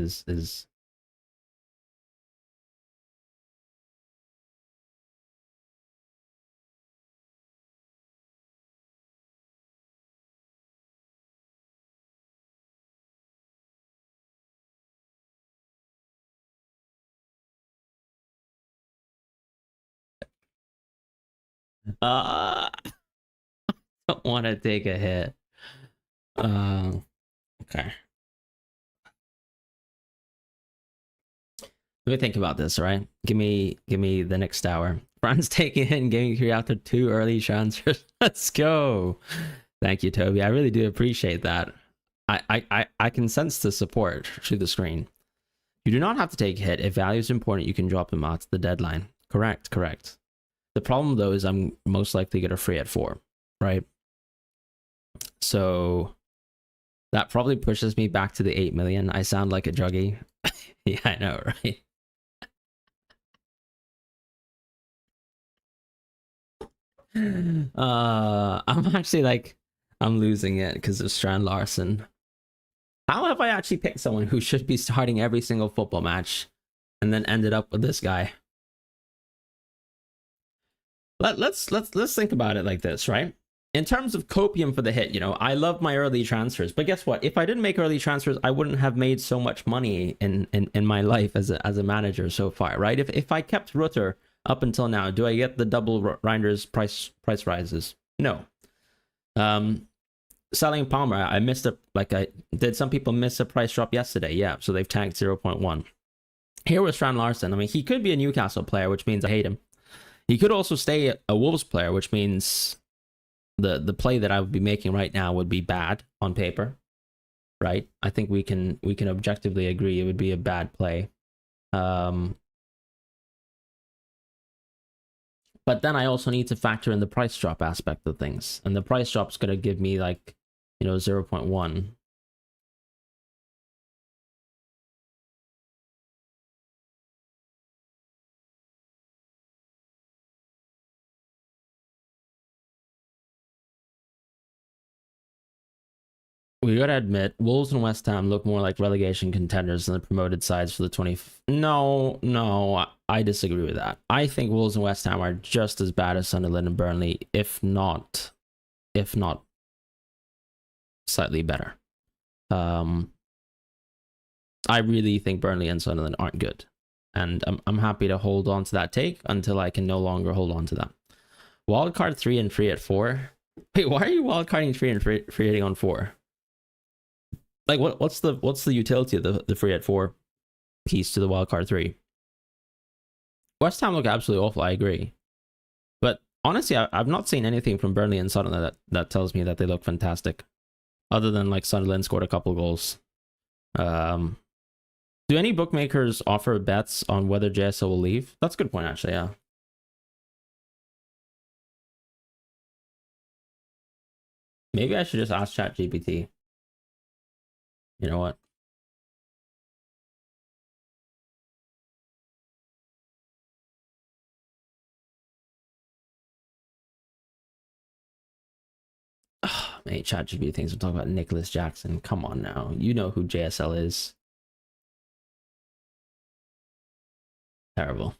Don't want to take a hit. Okay. Let me think about this, all right? Give me the next hour. Fran's taking in Gaming Crew after 2 early transfers. Let's go. Thank you, Toby. I really do appreciate that. I can sense the support through the screen. You do not have to take a hit. If value is important, you can drop him at the deadline. Correct. The problem, though, is I'm most likely going to free at 4, right? So that probably pushes me back to the 8 million. I sound like a juggy. Yeah, I know, right? I'm actually like, I'm losing it because of Strand Larson. How have I actually picked someone who should be starting every single football match and then ended up with this guy? Let's think about it like this, right? In terms of copium for the hit, you know, I love my early transfers, but guess what? If I didn't make early transfers, I wouldn't have made so much money in my life as a manager so far, right? If I kept Rutter up until now, do I get the double Reinders price rises? No. Selling Palmer, I missed a, like, I did. Some people miss a price drop yesterday. Yeah, so they've tanked 0.1. Here was Fran Larson. I mean, he could be a Newcastle player, which means I hate him. He could also stay a Wolves player, which means the play that I would be making right now would be bad on paper, right? I think we can objectively agree it would be a bad play. But then I also need to factor in the price drop aspect of things, and the price drop's going to give me like, 0.1. We gotta admit, Wolves and West Ham look more like relegation contenders than the promoted sides for the 20. No, I disagree with that. I think Wolves and West Ham are just as bad as Sunderland and Burnley, if not slightly better. I really think Burnley and Sunderland aren't good, and I'm happy to hold on to that take until I can no longer hold on to that. Wildcard 3 and free at 4. Wait, why are you wildcarding 3 and free hitting on 4? Like, what's the utility of the free at 4 piece to the wildcard 3? West Ham look absolutely awful, I agree. But honestly, I've not seen anything from Burnley and Sunderland that tells me that they look fantastic. Other than like Sunderland scored a couple goals. Do any bookmakers offer bets on whether JSL will leave? That's a good point, actually, yeah. Maybe I should just ask ChatGPT. You know what? Oh, mate, ChatGPT thinks we're talking about Nicholas Jackson. Come on now. You know who JSL is. Terrible.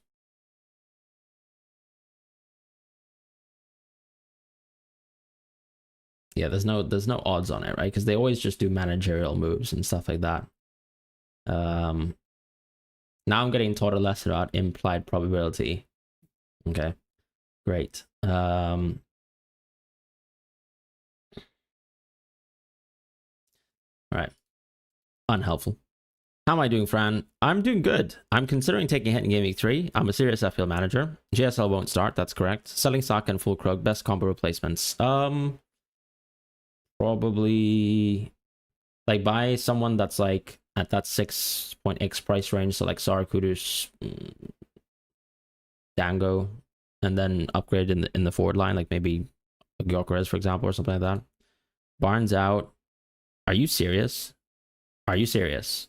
Yeah, there's no odds on it, right? Because they always just do managerial moves and stuff like that. Now I'm getting taught a lesson about implied probability. Okay, great. All right, unhelpful. How am I doing, Fran? I'm doing good. I'm considering taking a hit in Game Week 3. I'm a serious FPL manager. JSL won't start, that's correct. Selling Saka and Fulkrug, best combo replacements. Probably like buy someone that's like at that 6.x price range, so like Sara Kudus, Dango, and then upgrade in the forward line, like maybe Gyökeres, for example, or something like that. Barnes out. Are you serious? Are you serious?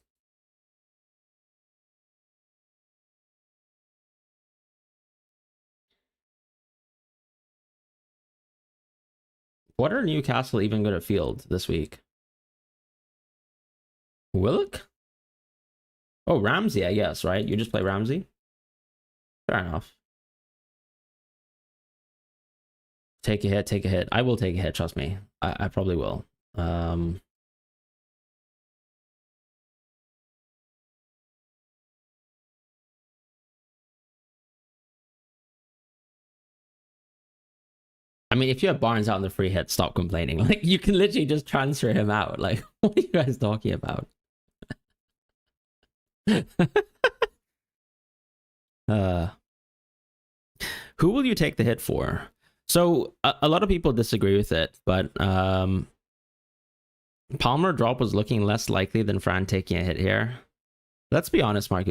What are Newcastle even going to field this week? Willock? Oh, Ramsey, I guess, right? You just play Ramsey? Fair enough. Take a hit, take a hit. I will take a hit, trust me. I probably will. I mean, if you have Barnes out in the free hit, stop complaining. Like, you can literally just transfer him out. Like, what are you guys talking about? Who will you take the hit for? So, a lot of people disagree with it, but Palmer drop was looking less likely than Fran taking a hit here. Let's be honest, Mark.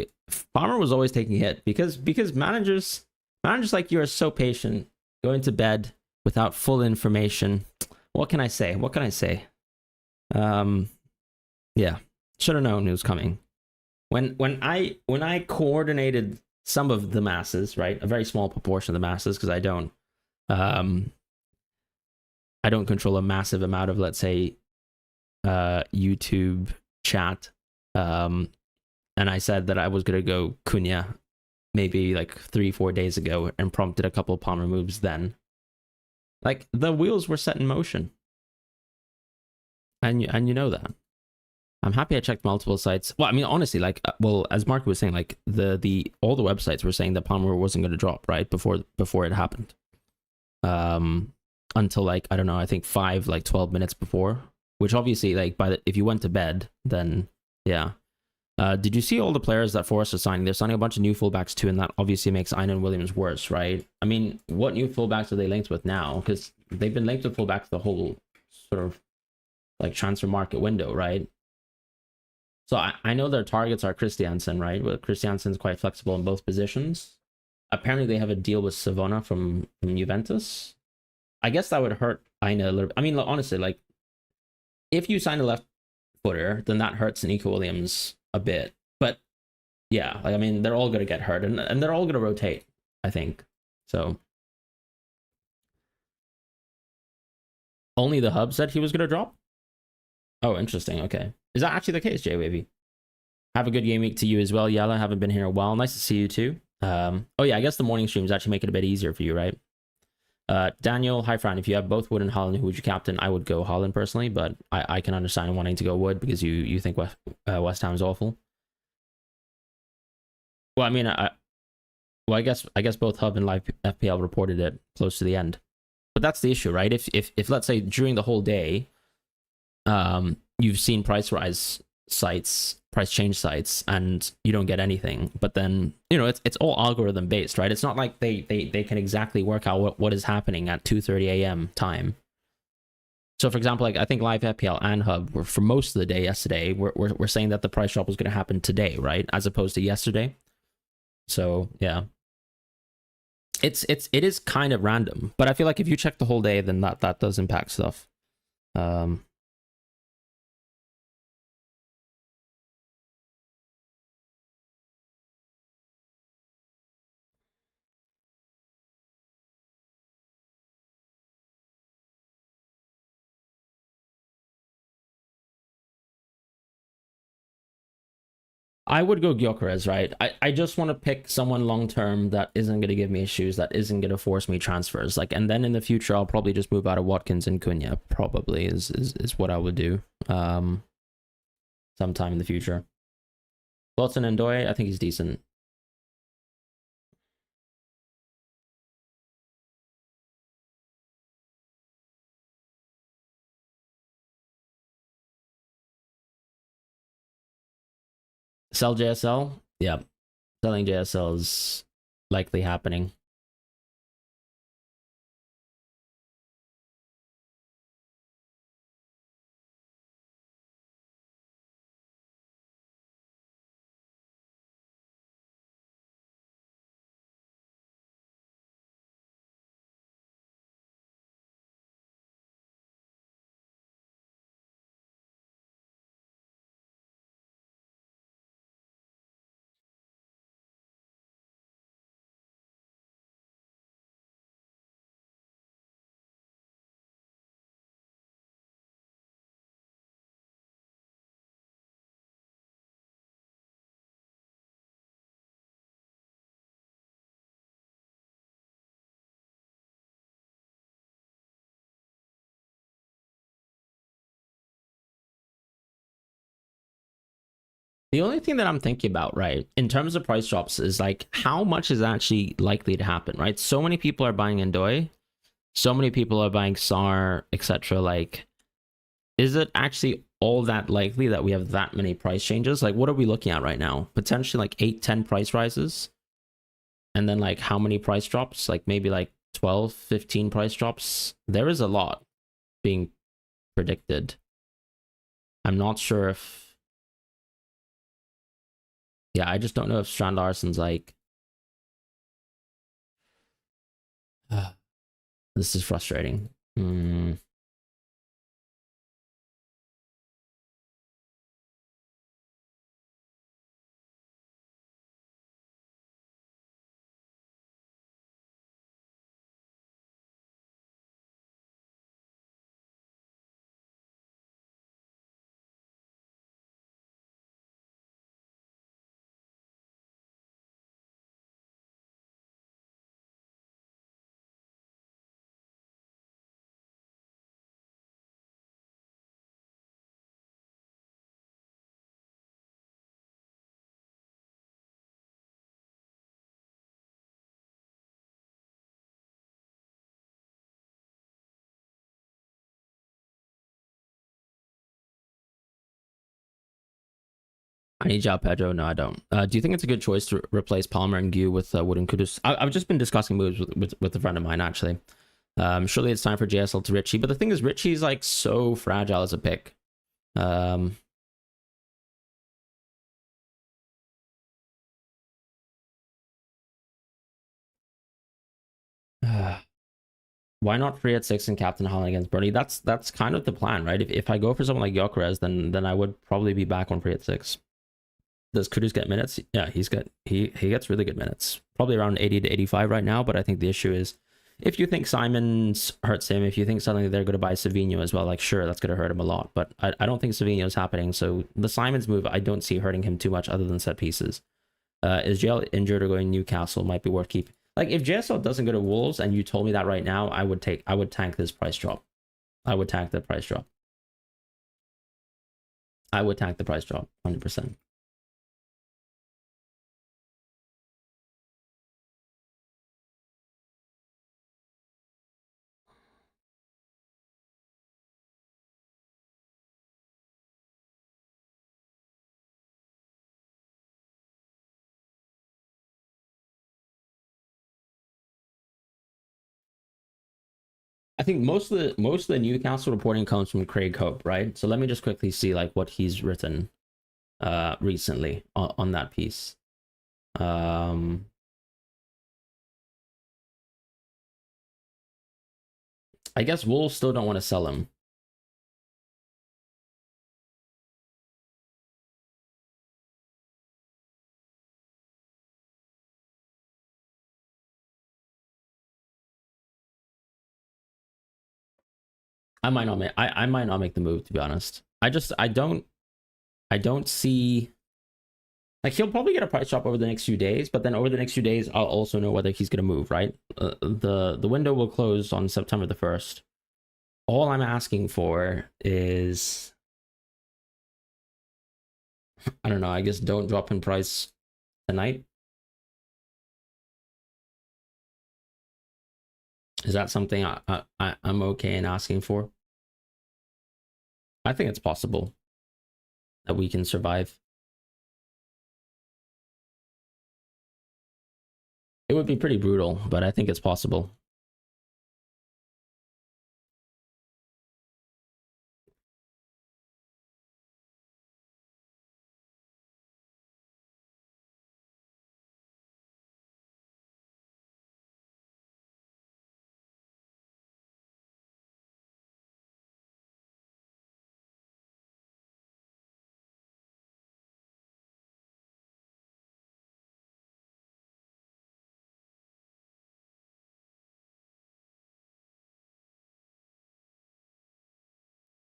Palmer was always taking a hit because managers like you are so patient, going to bed without full information. What can I say? What can I say? Yeah, should have known it was coming. When I coordinated some of the masses, right, a very small proportion of the masses, because I don't control a massive amount of, let's say, YouTube chat. And I said that I was gonna go Cunha maybe like 3-4 days ago and prompted a couple of Palmer moves then. Like, the wheels were set in motion. And you know that. I'm happy I checked multiple sites. Well, I mean, honestly, like, well, as Mark was saying, like, all the websites were saying that Palmer wasn't going to drop, right, before it happened. Until, like, I don't know, I think 12 minutes before. Which obviously, like, if you went to bed, then, yeah. Did you see all the players that Forest are signing? They're signing a bunch of new fullbacks too, and that obviously makes Einan Williams worse, right? I mean, what new fullbacks are they linked with now? Because they've been linked to fullback the whole sort of like transfer market window, right? So I know their targets are Christiansen, right? But Christiansen's quite flexible in both positions. Apparently, they have a deal with Savona from Juventus. I guess that would hurt Aina a little. I mean, honestly, like if you sign a left footer, then that hurts Nico Williams a bit. But yeah, like I mean, they're all gonna get hurt, and they're all gonna rotate, I think. So only the hub said he was gonna drop. Oh, interesting. Okay, is that actually the case, JWavy? Have a good game week to you as well, Yella. Haven't been here a while. Nice to see you too. Oh yeah, I guess the morning streams actually make it a bit easier for you, right? Daniel, hi Fran. If you have both Wood and Holland, who would you captain? I would go Holland personally, but I can understand wanting to go Wood because you think West Ham is awful. Well, I mean, I guess both Hub and Live FPL reported it close to the end, but that's the issue, right? If let's say during the whole day, you've seen price change sites, and you don't get anything, but then it's all algorithm based, right? It's not like they can exactly work out what is happening at 2:30 a.m. time. So for example, like I think Live FPL and Hub were for most of the day yesterday we're saying that the price drop was going to happen today, right, as opposed to yesterday. So yeah, it is kind of random, but I feel like if you check the whole day, then that does impact stuff. I would go Gyökeres, right? I just want to pick someone long term that isn't going to give me issues, that isn't going to force me transfers. Like, and then in the future, I'll probably just move out of Watkins and Cunha. Probably is what I would do. Sometime in the future. Wilson and Doy, I think he's decent. Sell JSL? Yeah. Selling JSL is likely happening. The only thing that I'm thinking about, right, in terms of price drops is like how much is actually likely to happen, right? So many people are buying Ndoye, so many people are buying SAR, etc. Like, is it actually all that likely that we have that many price changes? Like, what are we looking at right now? Potentially like 8-10 price rises, and then like how many price drops? Like maybe like 12-15 price drops. There is a lot being predicted. I'm not sure if, yeah, I just don't know if Strand Larsen's like, this is frustrating. I need Jao Pedro. No, I don't. Do you think it's a good choice to replace Palmer and Gu with Wood and Kudus? I've just been discussing moves with a friend of mine, actually. Surely it's time for JSL to Richie, but the thing is, Richie's like so fragile as a pick. Why not free at 6 and Captain Holland against Bernie? That's kind of the plan, right? If I go for someone like Gyökeres, then I would probably be back on free at 6. Does Kudus get minutes? Yeah, he gets really good minutes. Probably around 80 to 85 right now, but I think the issue is if you think Simons hurts him, if you think suddenly they're going to buy Savinho as well, like sure, that's going to hurt him a lot, but I don't think Savinho is happening. So the Simons move, I don't see hurting him too much other than set pieces. Is JL injured or going Newcastle? Might be worth keeping. Like if JSL doesn't go to Wolves and you told me that right now, I would tank this price drop. I would tank the price drop. I would tank the price drop 100%. I think most of the Newcastle reporting comes from Craig Hope, right? So let me just quickly see like what he's written recently on that piece. I guess Wolves still don't want to sell him. I might not make I might not make the move, to be honest. I don't see like he'll probably get a price drop over the next few days, but then over the next few days I'll also know whether he's going to move, right? The window will close on September the 1st. All I'm asking for is I don't know, I guess don't drop in price tonight. Is that something I'm okay in asking for? I think it's possible that we can survive. It would be pretty brutal, but I think it's possible.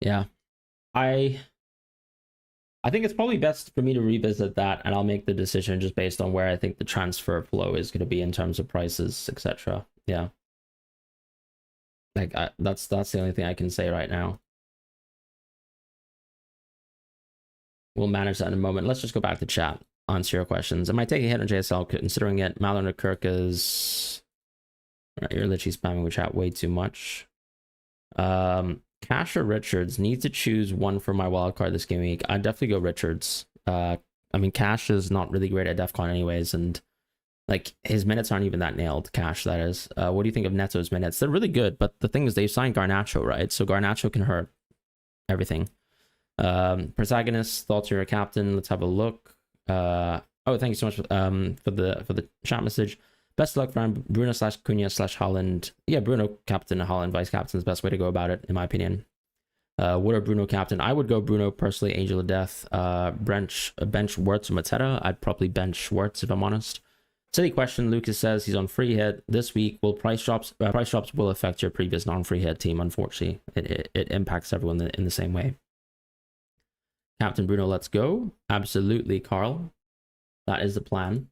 Yeah. I think it's probably best for me to revisit that, and I'll make the decision just based on where I think the transfer flow is going to be in terms of prices, etc. Yeah, like that's the only thing I can say right now. We'll manage that in a moment. Let's just go back to chat. Answer your questions. Am I taking a hit on JSL considering it? Malin or Kirk is. Right, you're literally spamming with chat way too much. Cash or Richards? Need to choose one for my wild card this game week. I'd definitely go Richards. I mean, Cash is not really great at DEFCON anyways, and like his minutes aren't even that nailed. Cash, that is. What do you think of Neto's minutes? They're really good, but the thing is, they've signed Garnacho, right? So Garnacho can hurt everything. Protagonist, thoughts you're a captain. Let's have a look. Oh, thank you so much for the chat message. Best of luck, Fran. Bruno / Cunha / Haaland. Yeah, Bruno captain, Haaland vice captain is the best way to go about it, in my opinion. Would a Bruno captain? I would go Bruno personally. Angel of Death. Bench Wirtz or Mateta. I'd probably bench Wirtz if I'm honest. Silly question. Lucas says he's on free hit this week. Will price drops will affect your previous non-free hit team? Unfortunately, it impacts everyone in the same way. Captain Bruno, let's go. Absolutely, Carl. That is the plan.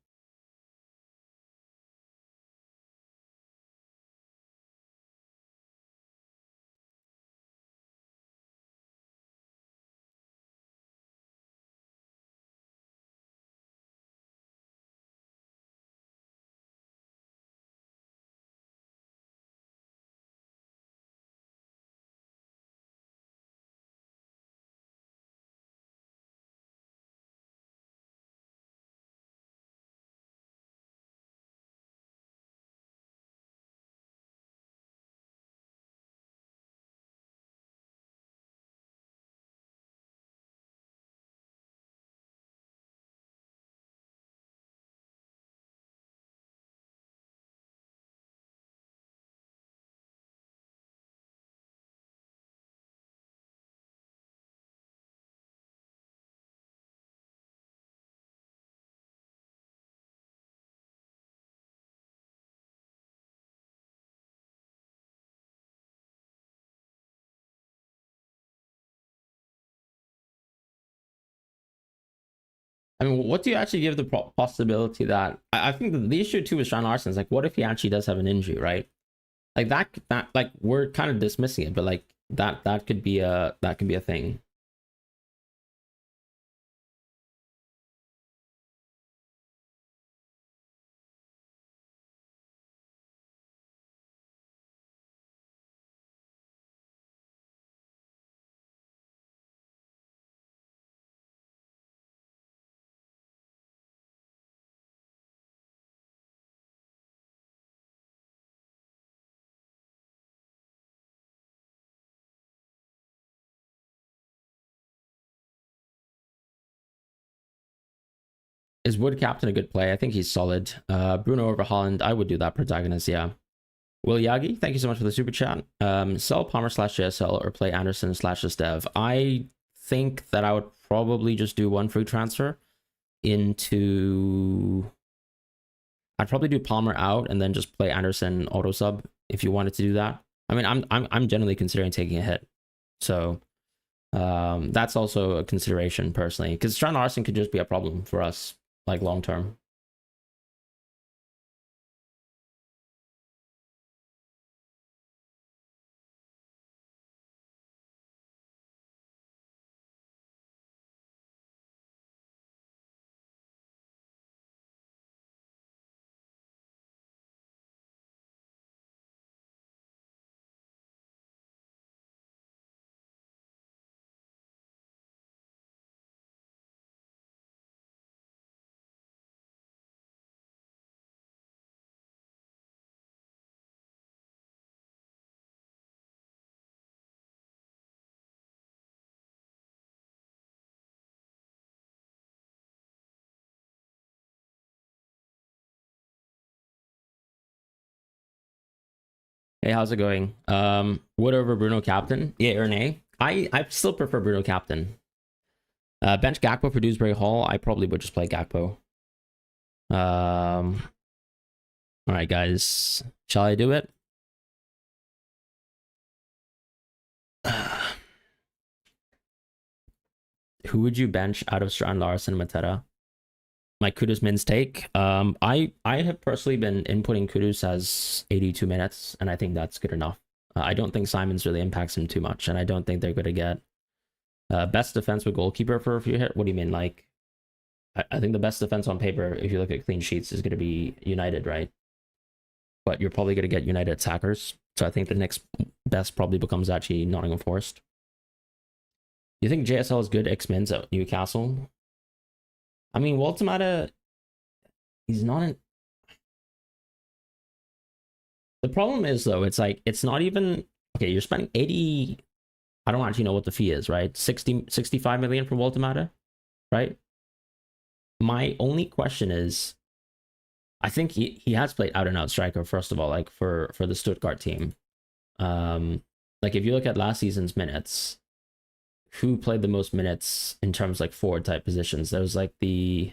I mean, what do you actually give the possibility that I think the issue too with Sean Larson is like, what if he actually does have an injury, right? Like that like we're kind of dismissing it, but like that could be a thing. Is Wood captain a good play? I think he's solid. Bruno over Holland, I would do that protagonist, yeah. Will Yagi, thank you so much for the super chat. Sell Palmer slash JSL or play Anderson slash Dev. I think that I would probably just do one free transfer into. I'd probably do Palmer out and then just play Anderson auto sub if you wanted to do that. I mean, I'm generally considering taking a hit, so that's also a consideration personally, because Strand Larson could just be a problem for us like long term. Hey, how's it going? Wood over Bruno captain? Yeah or nay? I still prefer Bruno captain. Bench Gakpo for Dewsbury Hall. I probably would just play Gakpo. All right, guys. Shall I do it? Who would you bench out of Strand, Larson, and Mateta? My Kudus min's take. I have personally been inputting Kudus as 82 minutes, and I think that's good enough. I don't think Simons really impacts him too much, and I don't think they're going to get best defense with goalkeeper for a few hit. What do you mean? Like, I think the best defense on paper, if you look at clean sheets, is going to be United, right? But you're probably going to get United attackers. So I think the next best probably becomes actually Nottingham Forest. You think JSL is good X-Mins at Newcastle? I mean, Waltamata, he's not in. The problem is, though, it's like, it's not even. Okay, you're spending 80. I don't actually know what the fee is, right? 65 million for Waltamata, right? My only question is, I think he has played out and out striker, first of all, like for the Stuttgart team. Like if you look at last season's minutes, who played the most minutes in terms like forward type positions? There was like the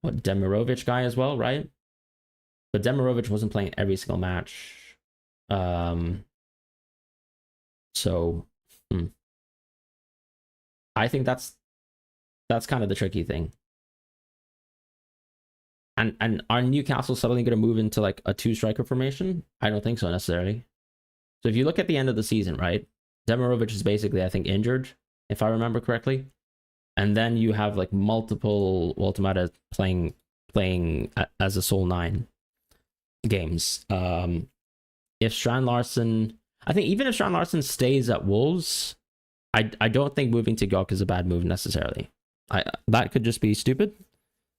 Demirovic guy as well, right? But Demirovic wasn't playing every single match. So I think that's kind of the tricky thing. And are Newcastle suddenly going to move into like a two striker formation? I don't think so necessarily. So if you look at the end of the season, right? Demirovic is basically, I think, injured, if I remember correctly. And then you have like multiple Waltamata playing as a sole 9 games. If Strand Larson, I think even if Strand Larson stays at Wolves, I don't think moving to Gok is a bad move necessarily. That could just be stupid.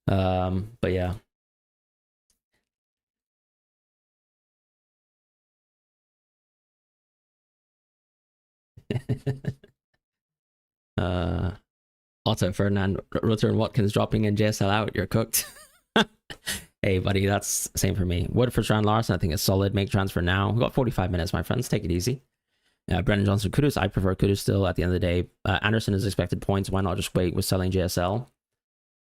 But yeah. Otto Ferdinand, Rutter and Watkins dropping in JSL out. You're cooked. Hey, buddy, that's the same for me. Wood for Strand Larson, I think it's solid. Make transfer now. We've got 45 minutes, my friends. Take it easy. Brendan Johnson, Kudus. I prefer Kudus still at the end of the day. Anderson is expected points. Why not just wait with selling JSL?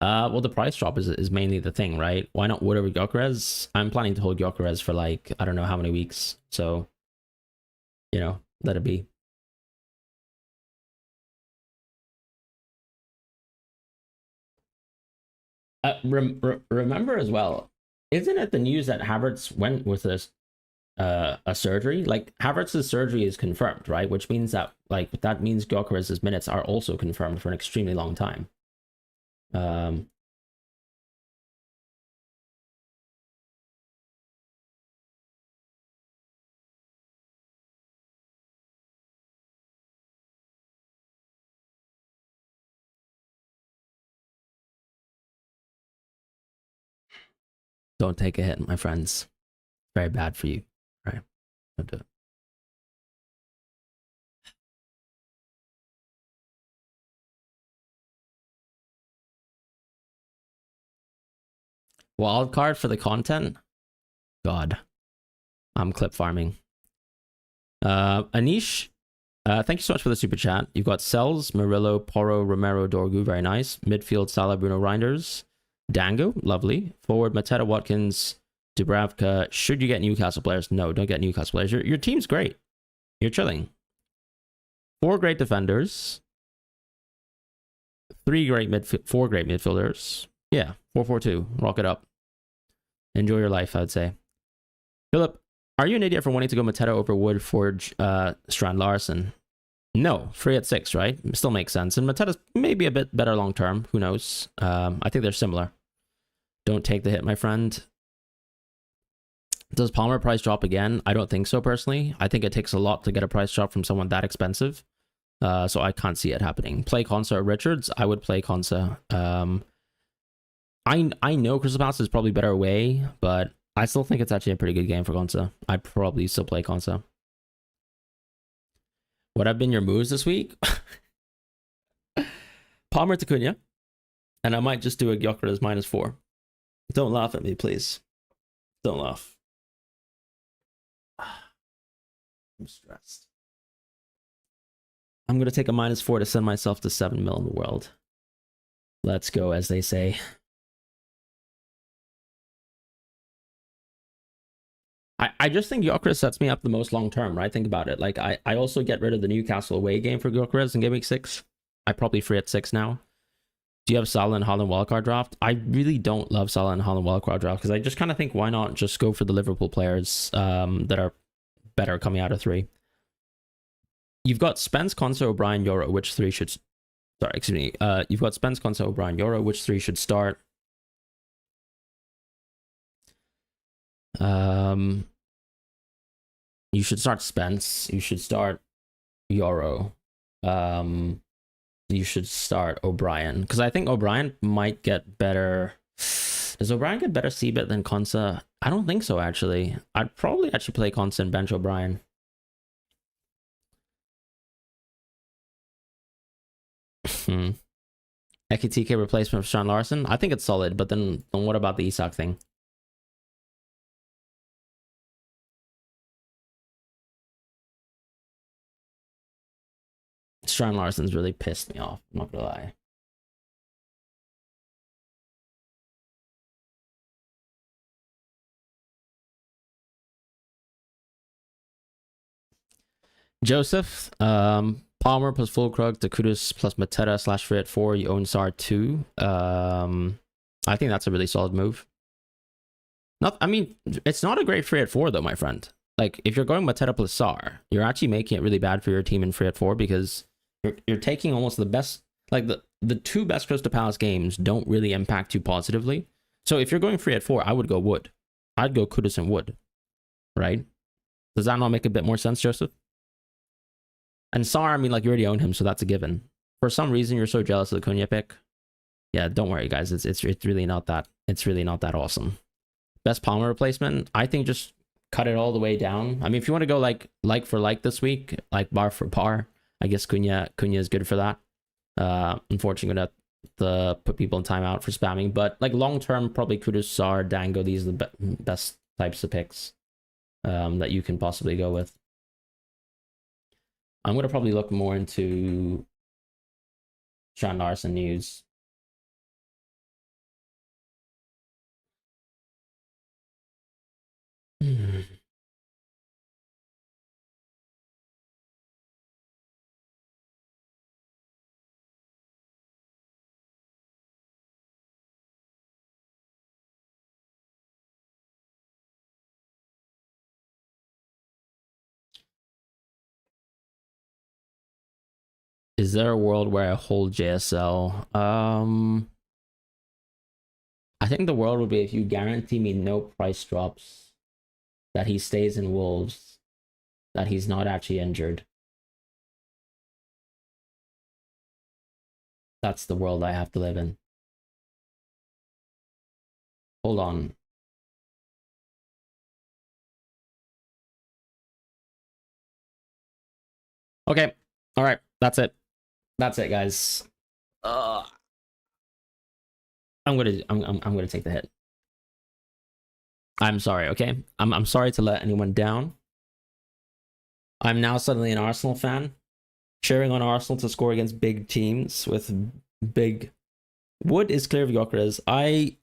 Well, the price drop is mainly the thing, right? Why not Wood over Gyökeres? I'm planning to hold Gyökeres for like, I don't know how many weeks. So, let it be. Remember as well, isn't it the news that Havertz went with a surgery? Like Havertz's surgery is confirmed, right? Which means that means Gyökeres's minutes are also confirmed for an extremely long time. Um, don't take a hit, my friends. Very bad for you. Right? Don't do it. Wild card for the content. God, I'm clip farming. Anish, thank you so much for the super chat. You've got Cells, Murillo, Porro, Romero, Dorgu, very nice. Midfield, Salah, Bruno, Reinders. Dango, lovely. Forward, Mateta, Watkins, Dubravka. Should you get Newcastle players? No, don't get Newcastle players. Your team's great. You're chilling. 4 great defenders. 4 great midfielders. Yeah, 4-4-2. Rock it up. Enjoy your life, I'd say. Philip, are you an idiot for wanting to go Mateta over Wood, Forge, Strand Larson? No, free at 6, right? Still makes sense. And Mateta's maybe a bit better long term. Who knows? I think they're similar. Don't take the hit, my friend. Does Palmer price drop again? I don't think so, personally. I think it takes a lot to get a price drop from someone that expensive. So I can't see it happening. Play Konsa or Richards? I would play Konsa. I know Crystal Palace is probably better away, but I still think it's actually a pretty good game for Konsa. I'd probably still play Konsa. What have been your moves this week? Palmer to Cunha. And I might just do a Gyökeres -4. Don't laugh at me, please. Don't laugh. I'm stressed. I'm going to take a -4 to send myself to 7 mil in the world. Let's go, as they say. I just think Gyökeres sets me up the most long term, right? Think about it. Like, I also get rid of the Newcastle away game for Gyökeres in game week 6. I probably free at 6 now. Do you have Salah and Haaland wildcard draft? I really don't love Salah and Haaland wildcard draft because I just kind of think why not just go for the Liverpool players that are better coming out of 3. You've got Spence, Konsa, O'Brien, Euro, which 3 should... Sorry, excuse me. You've got Spence, Konsa, O'Brien, Euro, which 3 should start? You should start Spence. You should start Euro. You should start O'Brien because I think O'Brien might get better. Does O'Brien get better CBIT than Konsa? I don't think so, actually. I'd probably actually play Konsa and bench O'Brien. Ekitike replacement for Sean Larson? I think it's solid, but then what about the Isak thing? Sean Larson's really pissed me off, I'm not gonna lie. Joseph, Palmer plus Fulkrug to Kudus plus Mateta / free at 4. You own SAR 2. I think that's a really solid move. I mean, it's not a great free at 4 though, my friend. Like, if you're going Mateta plus SAR, you're actually making it really bad for your team in free at 4 because you're taking almost the best, like the 2 best Crystal Palace games don't really impact you positively. So if you're going free at 4, I would go Wood. I'd go Kudus and Wood, right? Does that not make a bit more sense, Joseph? And Sar, I mean, like, you already own him, so that's a given. For some reason, you're so jealous of the Cunha pick. Yeah, don't worry, guys. It's really not that. It's really not that awesome. Best Palmer replacement, I think just cut it all the way down. I mean, if you want to go like for like this week, like bar for bar, I guess Cunha is good for that. Unfortunately, gonna have to put people in timeout for spamming, but like long term, probably Kudus, Sar, Dango. These are the best types of picks that you can possibly go with. I'm gonna probably look more into Sean Larson news. Is there a world where I hold JSL? I think the world would be if you guarantee me no price drops, that he stays in Wolves, that he's not actually injured. That's the world I have to live in. Hold on. Okay. All right. That's it. That's it, guys. I'm gonna take the hit. I'm sorry. Okay. I'm sorry to let anyone down. I'm now suddenly an Arsenal fan, cheering on Arsenal to score against big teams with big. Wood is clear of Gyökeres. I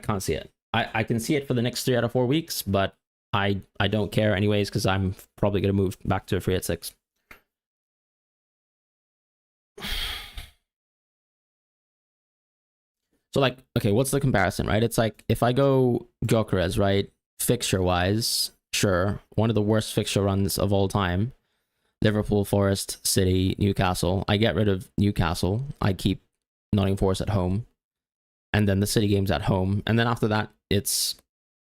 can't see it. I can see it for the next 3 out of 4 weeks, but I don't care anyways because I'm probably gonna move back to a free at 6. So like, okay, what's the comparison, right? It's like if I go Gyökeres, right, fixture wise, sure, one of the worst fixture runs of all time. Liverpool, Forest, City, Newcastle. I get rid of Newcastle. I keep Nottingham Forest at home, and then the City games at home, and then after that it's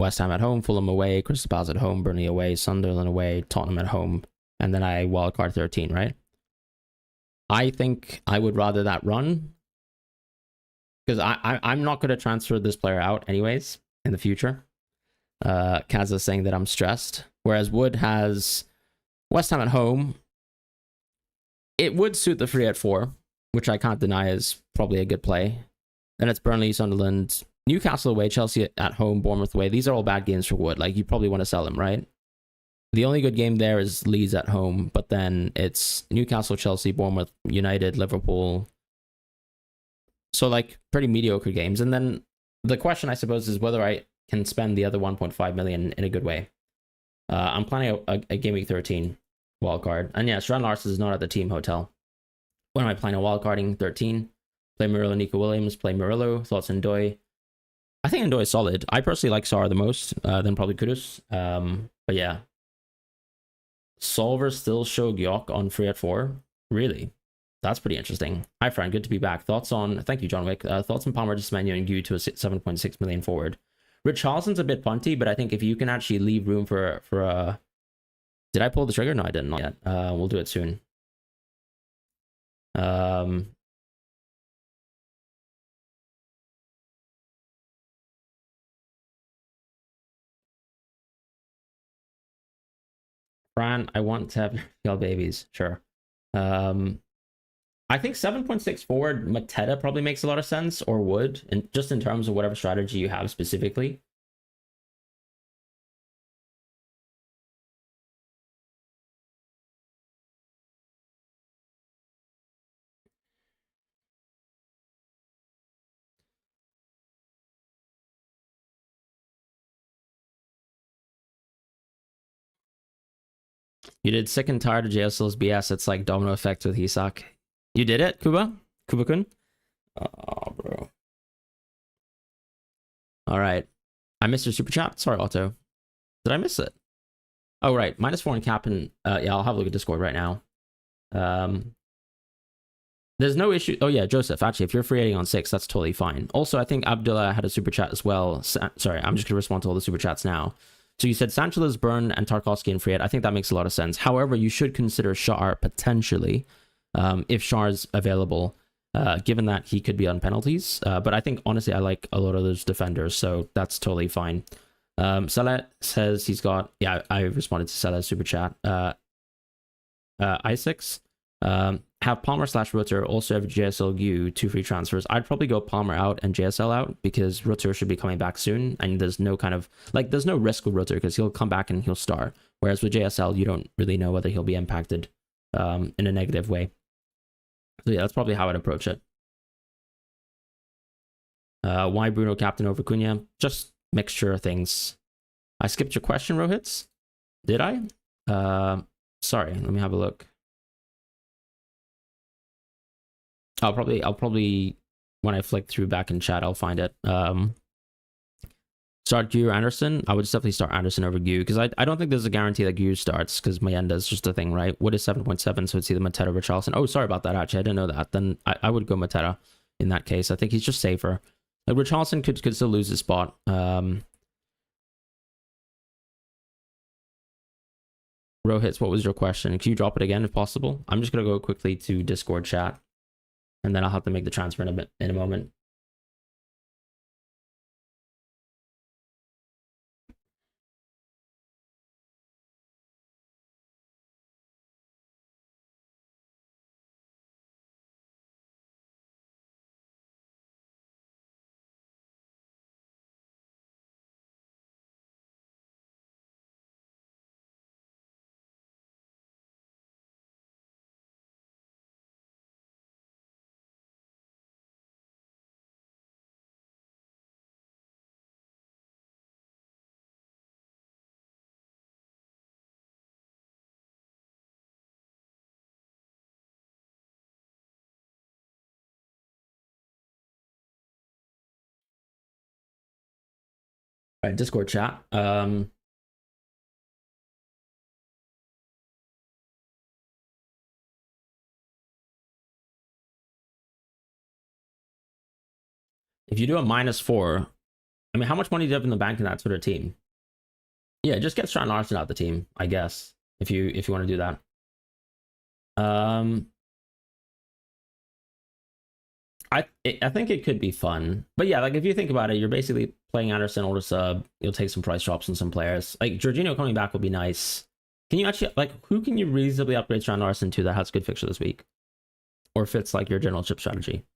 West Ham at home, Fulham away, Crystal Palace at home, Burnley away, Sunderland away, Tottenham at home, and then I wildcard 13, right? I think I would rather that run because I'm not going to transfer this player out anyways in the future. Kaz is saying that I'm stressed, whereas Wood has West Ham at home. It would suit the free at 4, which I can't deny is probably a good play. Then it's Burnley, Sunderland, Newcastle away, Chelsea at home, Bournemouth away. These are all bad games for Wood. Like, you probably want to sell him, right? The only good game there is Leeds at home, but then it's Newcastle, Chelsea, Bournemouth, United, Liverpool. So, like, pretty mediocre games. And then the question, I suppose, is whether I can spend the other 1.5 million in a good way. I'm planning a Game Week 13 wildcard. And yeah, Strand Larson is not at the team hotel. When am I planning a wildcarding? 13. Play Murillo, Nico Williams. Play Murillo. Thoughts on Ndoye? I think Ndoye is solid. I personally like Sarr the most, then probably Kudus. But yeah. Solver still show Gyok on free at 4? Really? That's pretty interesting. Hi, Fran. Good to be back. Thank you, John Wick. Thoughts on Palmer just manuing you to a 7.6 million forward? Richarlison's a bit punty, but I think if you can actually leave room for a... Did I pull the trigger? No, I didn't. Not yet. We'll do it soon. Fran, I want to have y'all babies. Sure. I think 7.6 forward Mateta probably makes a lot of sense, or would, and just in terms of whatever strategy you have specifically. You did sick and tired of JSL's BS. It's like domino effect with Isak. You did it, Kuba? Kuba-kun? Oh, bro. All right. I missed your super chat. Sorry, Otto. Did I miss it? Oh, right. -4 in cap, and yeah, I'll have a look at Discord right now. There's no issue. Oh, yeah, Joseph. Actually, if you're free hitting on 6, that's totally fine. Also, I think Abdullah had a super chat as well. Sorry, I'm just going to respond to all the super chats now. So you said Sanchez, Burn, and Tarkovsky in free hit. I think that makes a lot of sense. However, you should consider Shar potentially, if Shar's available, given that he could be on penalties. But I think, honestly, I like a lot of those defenders, so that's totally fine. Salah says he's got... Yeah, I responded to Salah's super chat. Isaacs. Have Palmer / Rutter also have JSLU 2 free transfers. I'd probably go Palmer out and JSL out because Rutter should be coming back soon, and there's no kind of there's no risk with Rutter because he'll come back and he'll start. Whereas with JSL, you don't really know whether he'll be impacted in a negative way. So yeah, that's probably how I'd approach it. Why Bruno captain over Cunha? Just mixture of things. I skipped your question, Rohits. Did I? Sorry, let me have a look. I'll probably when I flick through back in chat, I'll find it. Start Gu Anderson. I would definitely start Anderson over Gu because I don't think there's a guarantee that Gu starts because Mayenda is just a thing, right? What is 7.7? So it's either Mateta or Richarlison. Oh, sorry about that. Actually, I didn't know that. Then I would go Mateta in that case. I think he's just safer. Like Richarlison could still lose his spot. Rohits, what was your question? Can you drop it again if possible? I'm just gonna go quickly to Discord chat, and then I'll have to make the transfer in a moment. All right, Discord chat. If you do a -4, I mean, how much money do you have in the bank in that sort of team? Yeah, just get Strand Larson out the team, I guess, if you want to do that. I think it could be fun, but yeah, like if you think about it, you're basically playing Anderson older sub. You'll take some price drops on some players. Like Jorginho coming back would be nice. Can you actually like who can you reasonably upgrade Strand Larson to that has good fixture this week, or fits like your general chip strategy?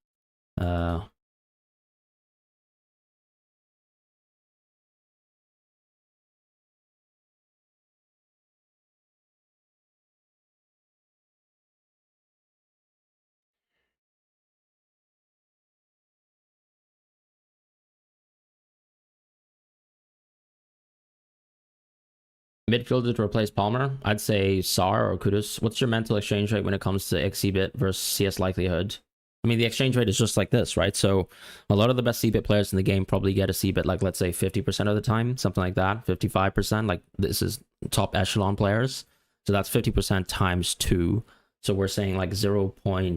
Midfielder to replace Palmer, I'd say Sar or Kudus. What's your mental exchange rate when it comes to XCBit versus CS likelihood? I mean, the exchange rate is just like this, right? So a lot of the best CBIT players in the game probably get a CBIT like, let's say 50% of the time, something like that, 55%. Like this is top echelon players. So that's 50% times 2. So we're saying like 0. So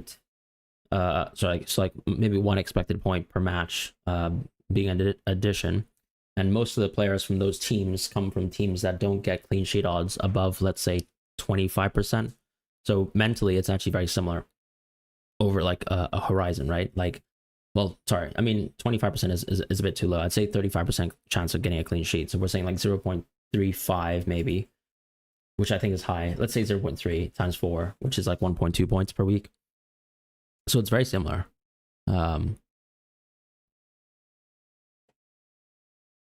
like maybe 1 expected point per match being an addition. And most of the players from those teams come from teams that don't get clean sheet odds above, let's say, 25%. So mentally, it's actually very similar over like a horizon, right? Like, well, sorry, I mean, 25% is a bit too low. I'd say 35% chance of getting a clean sheet. So we're saying like 0.35 maybe, which I think is high. Let's say 0.3 times 4, which is like 1.2 points per week. So it's very similar.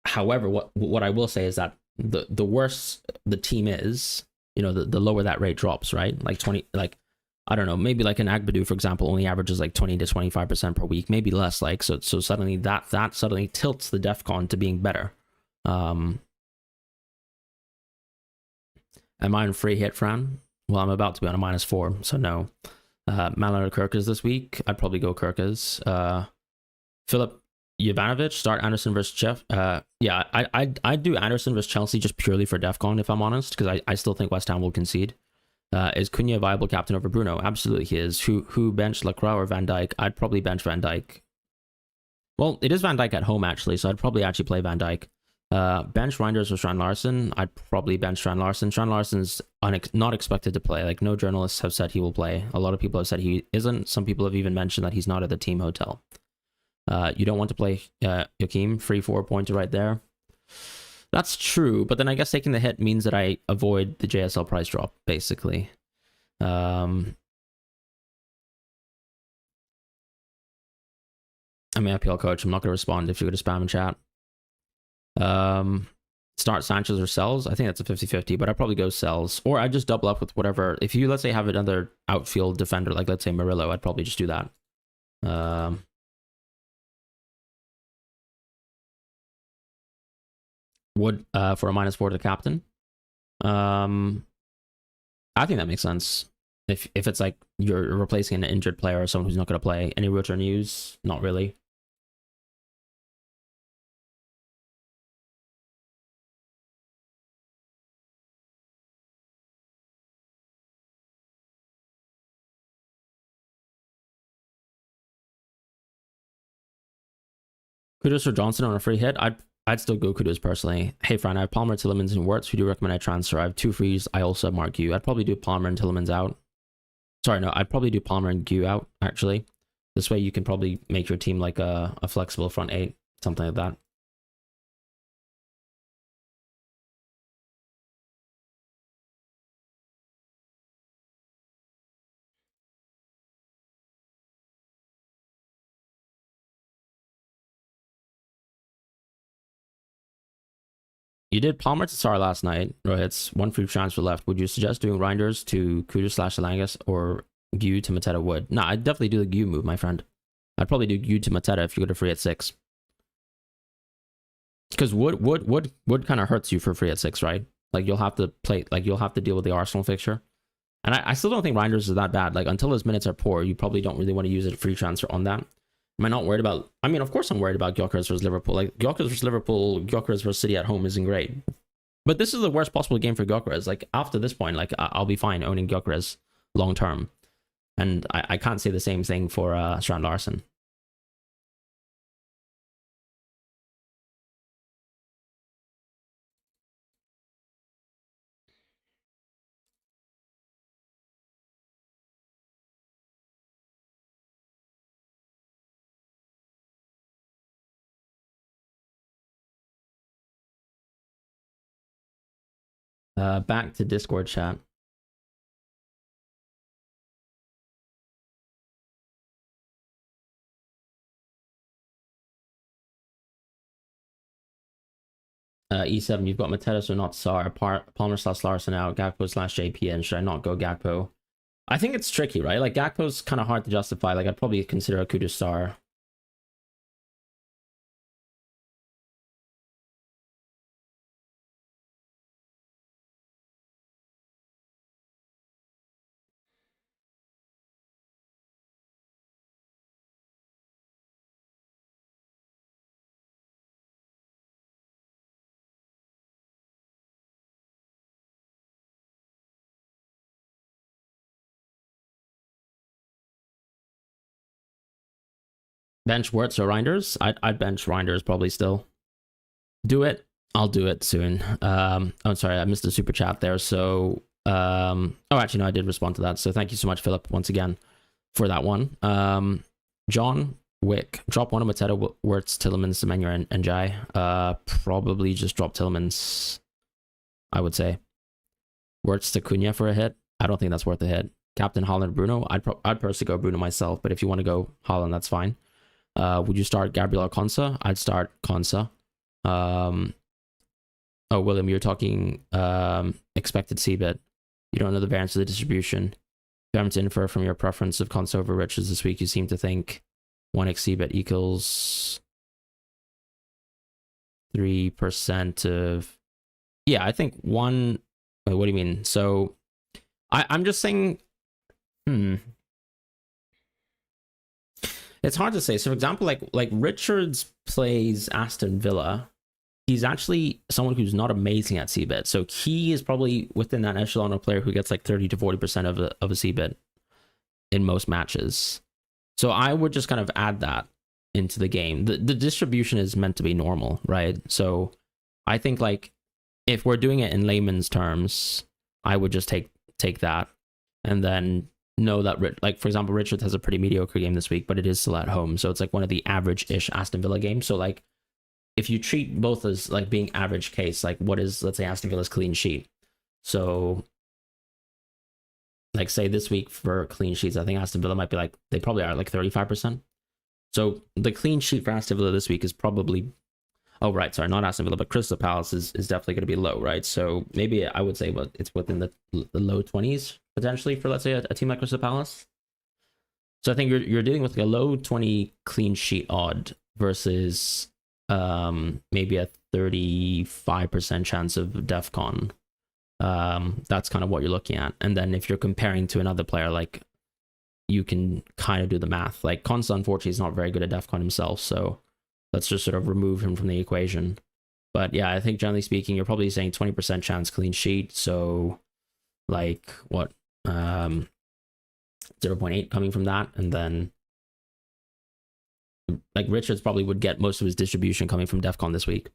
However, what I will say is that the worse the team is, you know, the lower that rate drops, right? Like 20, like I don't know, maybe like an Agbadu, for example, only averages like 20 to 25% per week, maybe less. Like so suddenly that suddenly tilts the DEFCON to being better. Am I on free hit, Fran? Well, I'm about to be on a -4, so no. Malin or Kirkus this week? I'd probably go Kirkus. Philip Jovanovic, start Anderson versus Jeff. Yeah, I'd do Anderson versus Chelsea just purely for DEFCON, if I'm honest, because I still think West Ham will concede. Is Cunha a viable captain over Bruno? Absolutely he is. Who bench Lacroix or Van Dijk? I'd probably bench Van Dijk. Well, it is Van Dijk at home, actually, so I'd probably actually play Van Dijk. Bench Reinders or Strand Larson? I'd probably bench Strand Larson. Strand Larson's not expected to play. Like, no journalists have said he will play. A lot of people have said he isn't. Some people have even mentioned that he's not at the team hotel. You don't want to play Joachim, free 4 pointer right there. That's true, but then I guess taking the hit means that I avoid the JSL price drop, basically. I'm an FPL coach. I'm not going to respond if you're going to spam in chat. Start Sanchez or Sells. I think that's a 50-50, but I'd probably go Sells. Or I'd just double up with whatever. If you, let's say, have another outfield defender, like let's say Murillo, I'd probably just do that. Would for a -4 to the captain. I think that makes sense. If it's like you're replacing an injured player or someone who's not going to play. Any return news? Not really. Kudus or Johnson on a free hit? I'd still go Kudus personally. Hey Fran, I have Palmer, Tillemans, and Wirtz. Who do you recommend I transfer? I have 2 frees. I also have Mark Gu. I'd probably do Palmer and Tillemans out. Sorry, no, I'd probably do Palmer and Gu out, actually. This way you can probably make your team like a flexible front 8, something like that. You did Palmer to Sar last night. Rohit's 1 free transfer left. Would you suggest doing Reinders to Kudus/Alangas or Gu to Mateta Wood? Nah, I'd definitely do the Gu move, my friend. I'd probably do Gu to Mateta if you go to free at 6. Because Wood kind of hurts you for free at 6, right? Like you'll have to play, like you'll have to deal with the Arsenal fixture. And I still don't think Reinders is that bad. Like until his minutes are poor, you probably don't really want to use a free transfer on that. Am I not worried about? I mean, of course I'm worried about Gyökeres versus Liverpool. Like Gyökeres versus Liverpool, Gyökeres versus City at home isn't great. But this is the worst possible game for Gyökeres. Like after this point, like I'll be fine owning Gyökeres long term. And I can't say the same thing for Strand Larsen. Back to Discord chat. E7, you've got Mateta, so not Sar. Palmer/Larsen out. Gakpo/JPN. Should I not go Gakpo? I think it's tricky, right? Like Gakpo's kind of hard to justify. Like I'd probably consider a Kudus Sar. Bench Wirtz or Reinders? I'd bench Reinders probably still. Do it. I'll do it soon. Oh, sorry, I missed the super chat there. So, oh, actually, no, I did respond to that. So thank you so much, Philip, once again for that one. John Wick, drop one of Mateta, Wirtz, Tillemans, Semenya, and Jai. Probably just drop Tillemans, I would say. Wirtz to Cunha for a hit. I don't think that's worth a hit. Captain Haaland, Bruno. I'd personally go Bruno myself, but if you want to go Haaland, that's fine. Would you start Gabriel or Konsa? I'd start Konsa. Oh, William, you're talking expected CBIT. You don't know the variance of the distribution. If you haven't to infer from your preference of Konsa over Richards this week, you seem to think 1x CBIT equals 3% of... Yeah, I think one... Wait, what do you mean? So, I'm just saying... It's hard to say. So, for example, like Richards plays Aston Villa. He's actually someone who's not amazing at CBIT. So he is probably within that echelon of player who gets like 30 to 40% of a CBIT in most matches. So I would just kind of add that into the game. The distribution is meant to be normal, right? So I think like if we're doing it in layman's terms, I would just take that and then know that, like, for example, Richards has a pretty mediocre game this week, but it is still at home. So it's like one of the average-ish Aston Villa games. So like, if you treat both as like being average case, like what is, let's say, Aston Villa's clean sheet? So like say this week for clean sheets, I think Aston Villa might be like, they probably are like 35%. So the clean sheet for Aston Villa this week is probably, oh, right, sorry, not Aston Villa, but Crystal Palace is definitely going to be low, right? So maybe I would say it's within the low 20s potentially for, let's say, a team like Crystal Palace. So I think you're dealing with like a low 20 clean sheet odd versus maybe a 35% chance of DEFCON. That's kind of what you're looking at. And then if you're comparing to another player, like you can kind of do the math. Like Konsa, unfortunately, is not very good at DEFCON himself, so let's just sort of remove him from the equation. But yeah, I think generally speaking, you're probably saying 20% chance clean sheet. So like what, 0.8 coming from that, and then like Richards probably would get most of his distribution coming from DEFCON this week,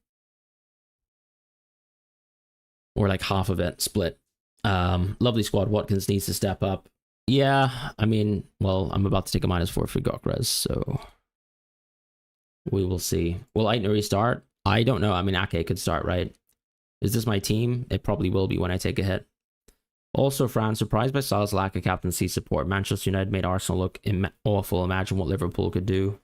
or like half of it split. Lovely squad. Watkins needs to step up. Yeah, I mean, well, I'm about to take a -4 for Gokres, so we will see. Will Aitner start? I don't know. I mean, Ake could start, right? Is this my team? It probably will be when I take a hit. Also, Fran, surprised by Salah's lack of captaincy support. Manchester United made Arsenal look awful. Imagine what Liverpool could do.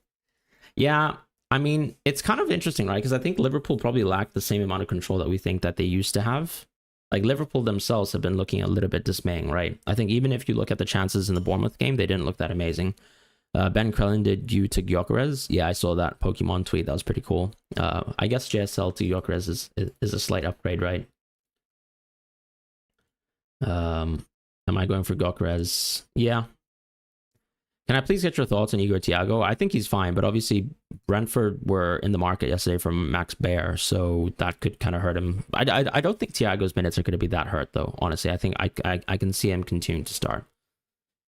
Yeah, I mean, it's kind of interesting, right? Because I think Liverpool probably lacked the same amount of control that we think that they used to have. Like, Liverpool themselves have been looking a little bit dismaying, right? I think even if you look at the chances in the Bournemouth game, they didn't look that amazing. Ben Krellin did you to Gyökeres. Yeah, I saw that Pokemon tweet. That was pretty cool. I guess JSL to Gyökeres is a slight upgrade, right? Am I going for Gyökeres? Yeah. Can I please get your thoughts on Igor Thiago? I think he's fine, but obviously Brentford were in the market yesterday from Max Baer, so that could kind of hurt him. I don't think Thiago's minutes are going to be that hurt, though. Honestly, I think I can see him continuing to start.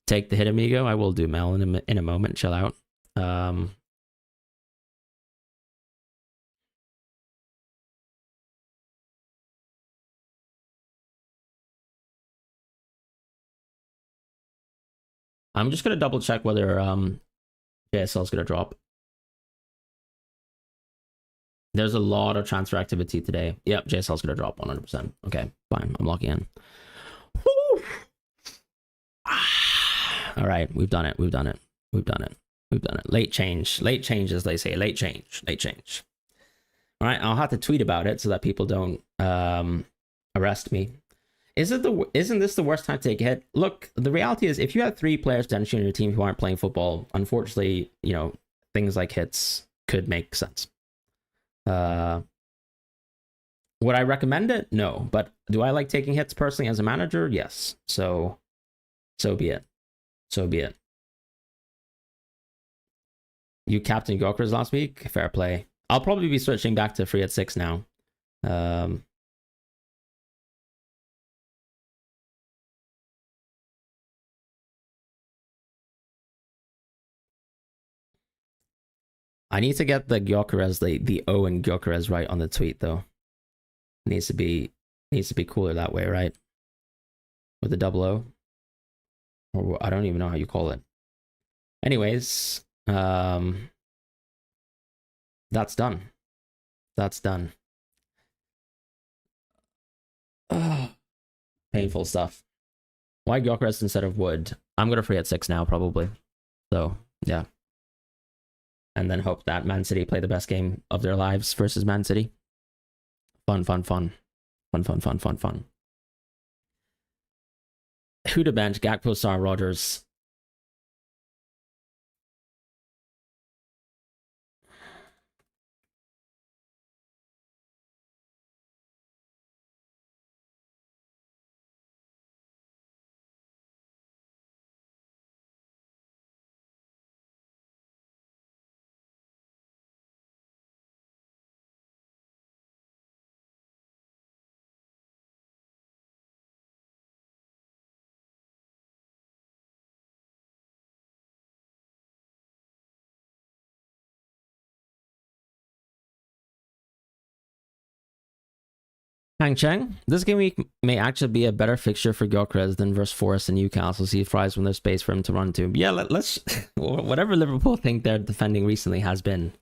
Take the hit, amigo. I will do, Mel, in a moment. Chill out. I'm just going to double check whether JSL is going to drop. There's a lot of transfer activity today. Yep, JSL is going to drop 100%. Okay, fine. I'm locking in. Woo! All right, we've done it. We've done it. We've done it. We've done it. Late change, as they say. Late change. Late change. All right, I'll have to tweet about it so that people don't arrest me. Isn't this the worst time to take a hit? Look, the reality is, if you have 3 players potentially on your team who aren't playing football, unfortunately, you know, things like hits could make sense. Would I recommend it? No. But do I like taking hits personally as a manager? Yes. So be it. So be it. You captained Gyökeres last week? Fair play. I'll probably be switching back to free at 6 now. I need to get the Gyökeres, the O in Gyökeres right on the tweet, though. Needs to be cooler that way, right? With the double O. Or I don't even know how you call it. Anyways, that's done. That's done. Ugh. Painful stuff. Why Gyökeres instead of Wood? I'm gonna free at 6 now, probably. So yeah. And then hope that Man City play the best game of their lives versus Man City. Fun. Who to bench? Gakpo, Sarr, Rodgers. Hang Cheng, this game week may actually be a better fixture for Gyökeres than versus Forest and Newcastle. See fries when there's space for him to run to. Yeah, let's whatever Liverpool think they're defending recently has been.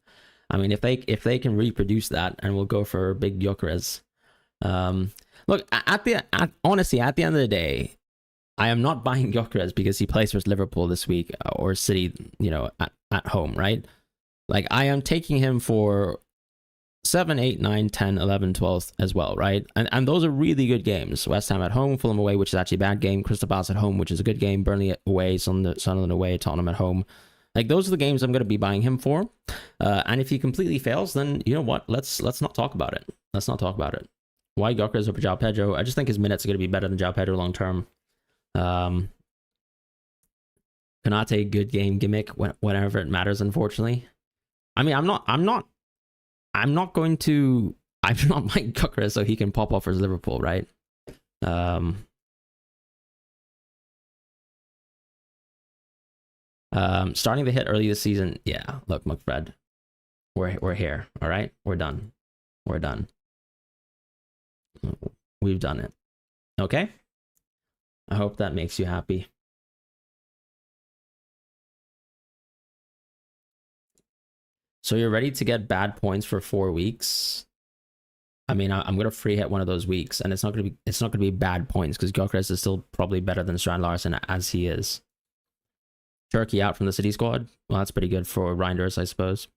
I mean, if they can reproduce that, and we'll go for big Gyökeres. Look, honestly, at the end of the day, I am not buying Gyökeres because he plays versus Liverpool this week or City, you know, at home, right? Like, I am taking him for 7, 8, 9, 10, 11, 12 as well, right? And those are really good games. West Ham at home, Fulham away, which is actually a bad game. Crystal Palace at home, which is a good game. Burnley away, Sunderland away, Tottenham at home. Like, those are the games I'm going to be buying him for. And if he completely fails, then you know what? Let's not talk about it. Let's not talk about it. Why Gyökeres over João Pedro? I just think his minutes are going to be better than João Pedro long term. Konate, good game gimmick whenever it matters, unfortunately. I mean, I'm not buying Gyökeres so he can pop off for Liverpool, right? Starting to hit early this season. Yeah, look, McFred, we're here. All right, we're done. We're done. We've done it. Okay. I hope that makes you happy. So you're ready to get bad points for 4 weeks. I mean, I'm gonna free hit one of those weeks, and it's not gonna be bad points because Gyökeres is still probably better than Strand Larsen as he is. Turkey out from the City squad. Well, that's pretty good for Reinders, I suppose.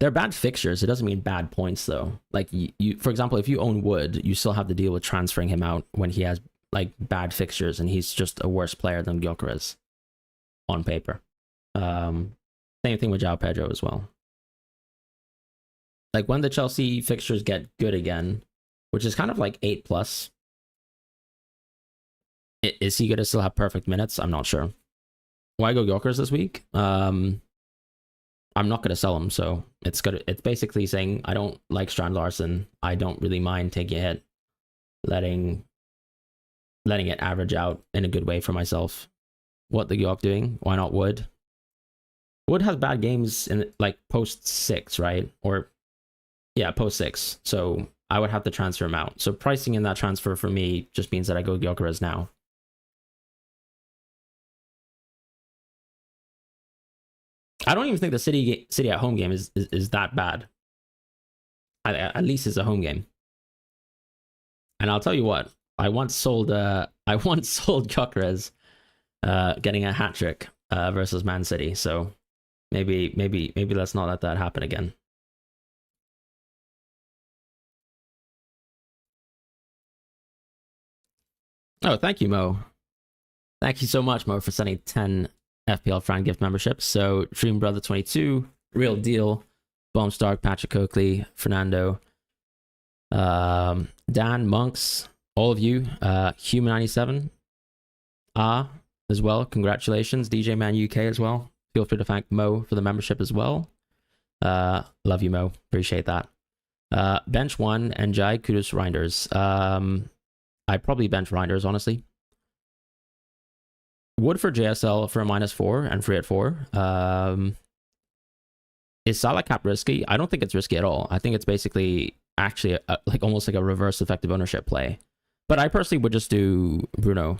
They're bad fixtures. It doesn't mean bad points though. Like you, for example, if you own Wood, you still have to deal with transferring him out when he has like bad fixtures, and he's just a worse player than Gyökeres on paper. Same thing with João Pedro as well. Like when the Chelsea fixtures get good again, which is kind of like 8+, is he gonna still have perfect minutes? I'm not sure. Why go Gyökeres this week? I'm not gonna sell him, so it's good. It's basically saying I don't like Strand Larsen. I don't really mind taking a hit, letting it average out in a good way for myself. What the Gyök doing? Why not Wood? Wood has bad games in like post 6, right? Or yeah, post 6. So I would have to transfer him out. So pricing in that transfer for me just means that I go Gyökeres now. I don't even think the City at home game is that bad. At least it's a home game. And I'll tell you what, I once sold Gyökeres getting a hat trick versus Man City. So maybe let's not let that happen again. Oh, thank you, Mo. Thank you so much, Mo, for sending 10 FPL Fran gift memberships. So Dream Brother 22, Real Deal, Bomb Stark, Patrick Oakley, Fernando, Dan, Monks, all of you, Human 97, as well. Congratulations, DJ Man UK as well. Feel free to thank Mo for the membership as well. Love you, Mo. Appreciate that. Bench 1, Njai, Kudus, Reinders. I'd probably bench Reinders, honestly. Wood for JSL for a -4 and free at 4. Is Salah cap risky? I don't think it's risky at all. I think it's basically actually like almost like a reverse effective ownership play. But I personally would just do Bruno.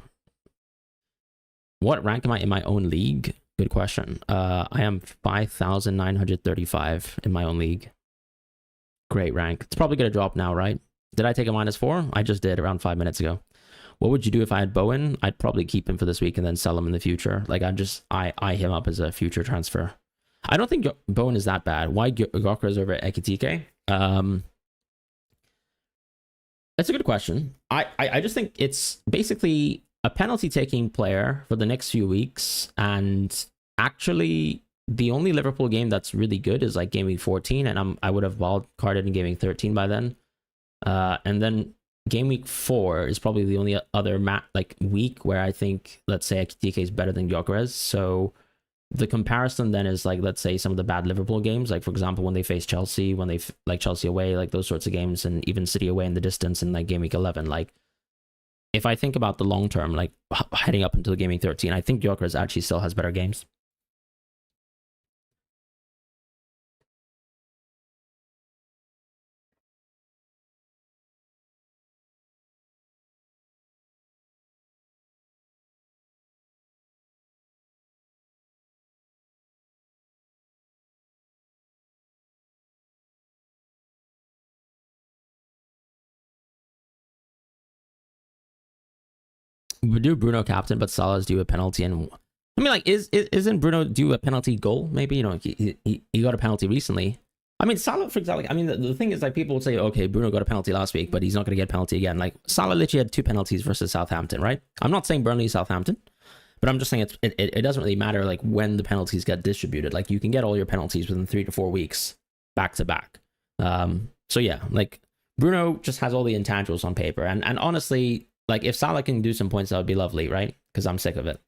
What rank am I in my own league? Good question. I am 5,935 in my own league. Great rank. It's probably going to drop now, right? Did I take a -4? I just did around 5 minutes ago. What would you do if I had Bowen? I'd probably keep him for this week and then sell him in the future. Like I'd just eye him up as a future transfer. I don't think Bowen is that bad. Why Gyökeres over at Ekitike? That's a good question. I just think it's basically a penalty taking player for the next few weeks, and actually the only Liverpool game that's really good is like game week 14, and I would have wild carded in game week 13 by then. And then game week 4 is probably the only other week where I think, let's say, Ekitike is better than Gyökeres. So the comparison then is like, let's say some of the bad Liverpool games, like for example when they face Chelsea, when they like Chelsea away, like those sorts of games, and even City away in the distance in like game week 11. Like if I think about the long term, like heading up until game week 13, I think Gyökeres actually still has better games. We do Bruno captain, but Salah's due a penalty, and I mean, like, isn't Bruno due a penalty goal? Maybe, you know, he got a penalty recently. I mean, Salah, for example, I mean, the thing is, like, people would say, okay, Bruno got a penalty last week, but he's not going to get a penalty again. Like, Salah literally had 2 penalties versus Southampton, right? I'm not saying Burnley Southampton, but I'm just saying it doesn't really matter, like, when the penalties get distributed. Like, you can get all your penalties within 3 to 4 weeks, back to back. So yeah, like, Bruno just has all the intangibles on paper, and honestly, like, if Salah can do some points, that would be lovely, right? Because I'm sick of it.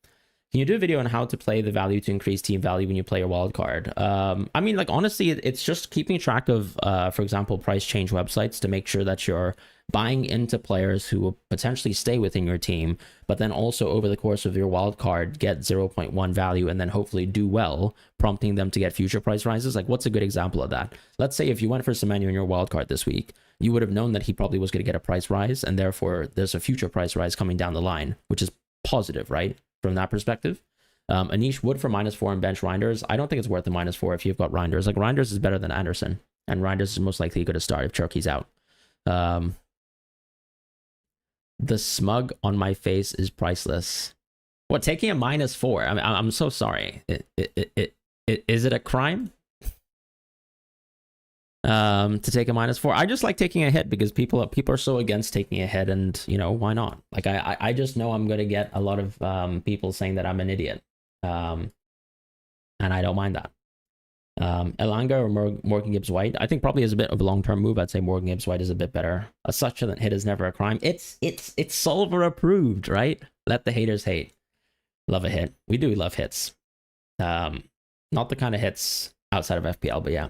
Can you do a video on how to play the value to increase team value when you play your wild card? I mean, like, honestly, it's just keeping track of, for example, price change websites to make sure that you're buying into players who will potentially stay within your team, but then also over the course of your wild card, get 0.1 value and then hopefully do well, prompting them to get future price rises. Like, what's a good example of that? Let's say if you went for Semenyo in your wild card this week, you would have known that he probably was going to get a price rise, and therefore there's a future price rise coming down the line, which is positive, right? From that perspective. Anish Wood for -4 and bench Reinders. I don't think it's worth the -4 if you've got Reinders. Like, Reinders is better than Anderson, and Reinders is most likely going to start if Cherokee's out. The smug on my face is priceless. What, taking a -4? I mean, I'm so sorry. Is it a crime? To take a -4? I just like taking a hit because people are so against taking a hit, and you know, why not? Like, I just know I'm gonna get a lot of people saying that I'm an idiot, and I don't mind that. Elanga or Morgan Gibbs White? I think probably is a bit of a long-term move. I'd say Morgan Gibbs White is a bit better. A succulent hit is never a crime. It's solver approved, right? Let the haters hate. Love a hit. We do love hits. Not the kind of hits outside of FPL, but yeah.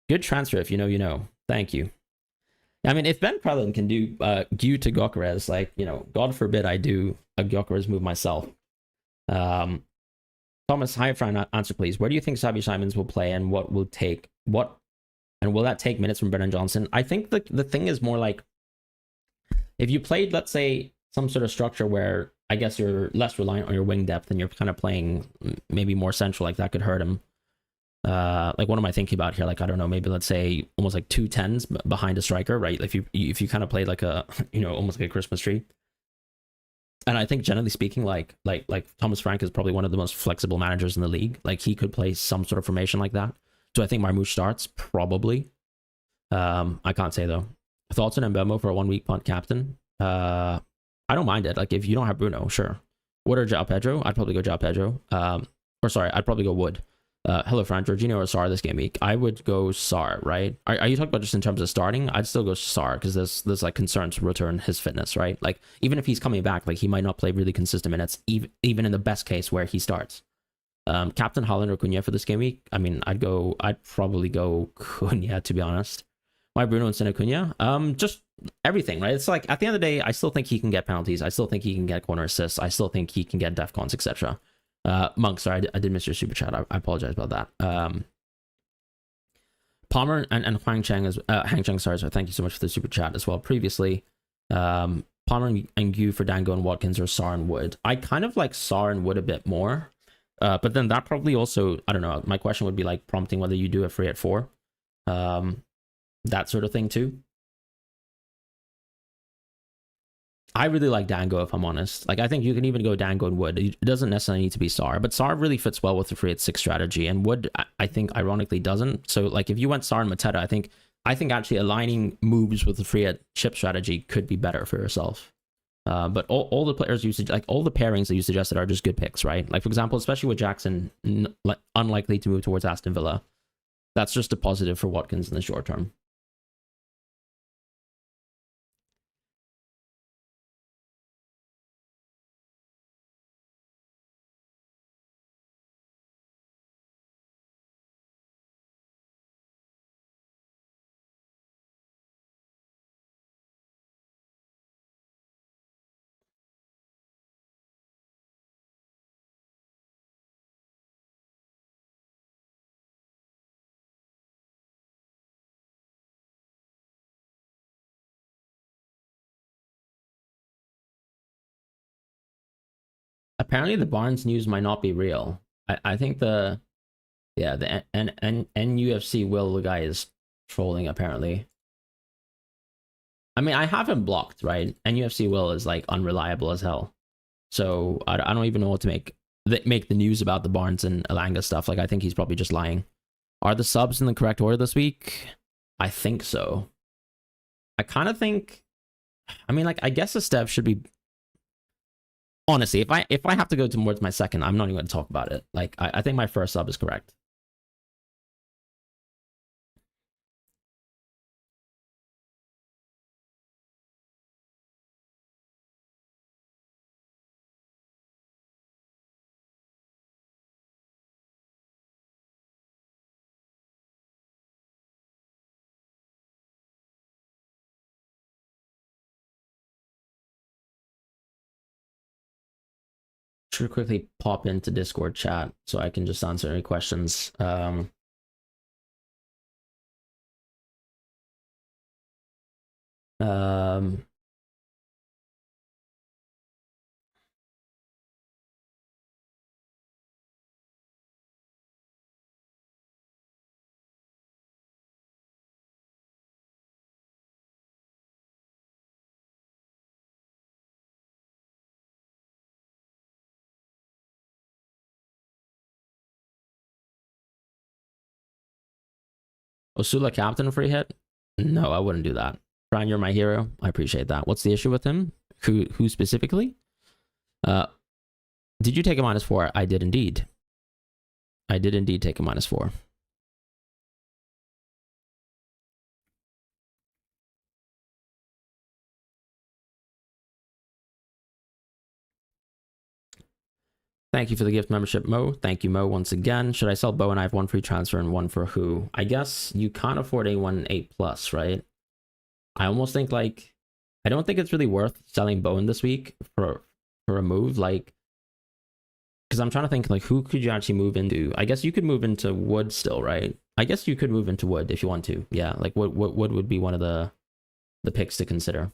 Good transfer. If you know, you know. Thank you. I mean, if Ben Crellin can do Gu to Gyökeres, like, you know, God forbid I do a Gyökeres move myself. Thomas, hi, Fran, answer please. Where do you think Xavi Simons will play, and what will that take minutes from Brennan Johnson? I think the thing is more like, if you played, let's say, some sort of structure where I guess you're less reliant on your wing depth and you're kind of playing maybe more central, like that could hurt him. Like, what am I thinking about here? Like, I don't know, maybe let's say almost like 2 10s behind a striker, right? Like, if you kind of played like a, you know, almost like a Christmas tree. And I think generally speaking, like Thomas Frank is probably one of the most flexible managers in the league. Like, he could play some sort of formation like that. So I think Marmoush starts probably. I can't say though. Thoughts on Mbemo for a 1 week punt captain? I don't mind it. Like, if you don't have Bruno, sure. Wood or João Pedro? I'd probably go João Pedro. I'd probably go Wood. Hello, Fran. Jorginho or Sarr this game week? I would go Sarr, right? Are you talking about just in terms of starting? I'd still go Sarr because there's like concerns to return his fitness, right? Like, even if he's coming back, like, he might not play really consistent minutes, even in the best case where he starts. Captain Haaland or Cunha for this game week? I mean, I'd probably go Cunha, to be honest. Why Bruno instead of Cunha? Just everything, right? It's like, at the end of the day, I still think he can get penalties. I still think he can get corner assists. I still think he can get defcons, etc. Monk, sorry, I did miss your super chat. I apologize about that. Palmer and Hang Cheng, sorry, thank you so much for the super chat as well. Previously, Palmer and Gu for Dango and Watkins, or Sarr and Wood. I kind of like Sarr and Wood a bit more, but then that probably also, I don't know, my question would be like prompting whether you do a free at 4, that sort of thing too. I really like Dango, if I'm honest. Like, I think you can even go Dango and Wood. It doesn't necessarily need to be Sarr, but Sarr really fits well with the free at 6 strategy, and Wood, I think, ironically doesn't. So, like, if you went Sarr and Mateta, I think actually aligning moves with the free at chip strategy could be better for yourself. But all the players like all the pairings that you suggested are just good picks, right? Like, for example, especially with Jackson, unlikely to move towards Aston Villa. That's just a positive for Watkins in the short term. Apparently, the Barnes news might not be real. I think the NUFC Will guy is trolling, apparently. I mean, I have him blocked, right? NUFC Will is like unreliable as hell. So I don't even know what to make the news about the Barnes and Elanga stuff. Like, I think he's probably just lying. Are the subs in the correct order this week? I think so. I kind of think, I mean, like, I guess the Stev should be, honestly, if I have to go towards my second, I'm not even going to talk about it. Like, I think my first sub is correct. should quickly pop into Discord chat so I can just answer any questions. Osula captain free hit? No, I wouldn't do that. Fran, you're my hero. I appreciate that. What's the issue with him? Who specifically? Did you take a -4? I did indeed. I did indeed take a -4. Thank you for the gift membership, Mo. Thank you, Mo, once again. Should I sell Bo and I have one free transfer and one for who? I guess you can't afford anyone 8+, right? I almost think like, I don't think it's really worth selling Bowen this week for a move, like, because I'm trying to think like who could you actually move into? I guess you could move into Wood still, right? I guess you could move into Wood if you want to. Yeah, like Wood would be one of the picks to consider.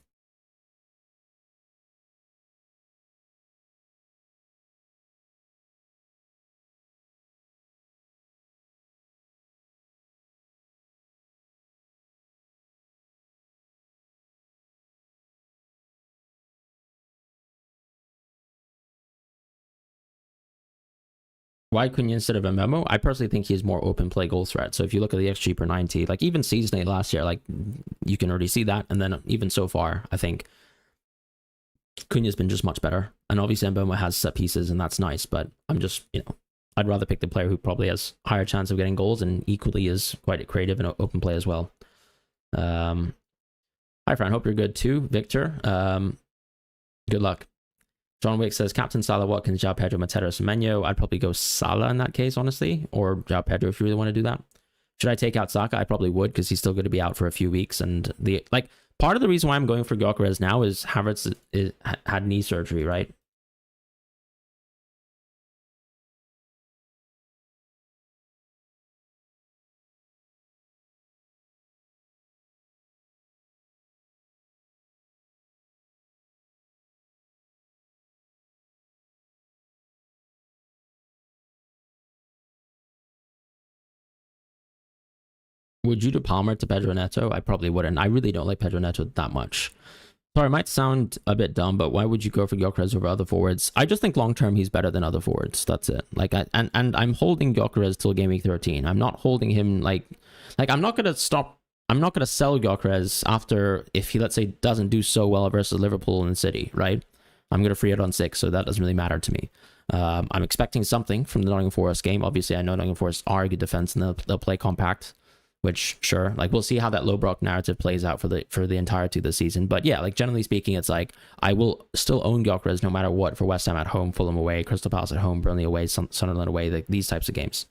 Why couldn't you instead of a memo? I personally think he's more open play goal threat. So if you look at the XG per 90, like even season 8 last year, like you can already see that. And then even so far, I think Cunha's been just much better. And obviously Mboma has set pieces and that's nice, but I'm just, I'd rather pick the player who probably has higher chance of getting goals and equally is quite creative and open play as well. Hi Fran, hope you're good too. Victor, good luck. John Wick says, Captain Salah, Watkins, João Pedro, Mateta, Semenyo. I'd probably go Salah in that case, honestly, or João Pedro if you really want to do that. Should I take out Saka? I probably would because he's still going to be out for a few weeks. And part of the reason why I'm going for Gyökeres now is Havertz had knee surgery, right? Would you do Palmer to Pedro Neto? I probably wouldn't. I really don't like Pedro Neto that much. Sorry, it might sound a bit dumb, but why would you go for Gyökeres over other forwards? I just think long term he's better than other forwards. That's it. And I'm holding Gyökeres till game week 13. I'm not holding him like I'm not gonna stop. I'm not gonna sell Gyökeres after if he, let's say, doesn't do so well versus Liverpool and City, right? I'm gonna free it on 6, so that doesn't really matter to me. I'm expecting something from the Nottingham Forest game. Obviously, I know Nottingham Forest are a good defense and they'll play compact. Which, sure, like we'll see how that low block narrative plays out for the entirety of the season. But yeah, like generally speaking, it's like I will still own Gyökeres no matter what for West Ham at home, Fulham away, Crystal Palace at home, Burnley away, Sunderland away, like these types of games.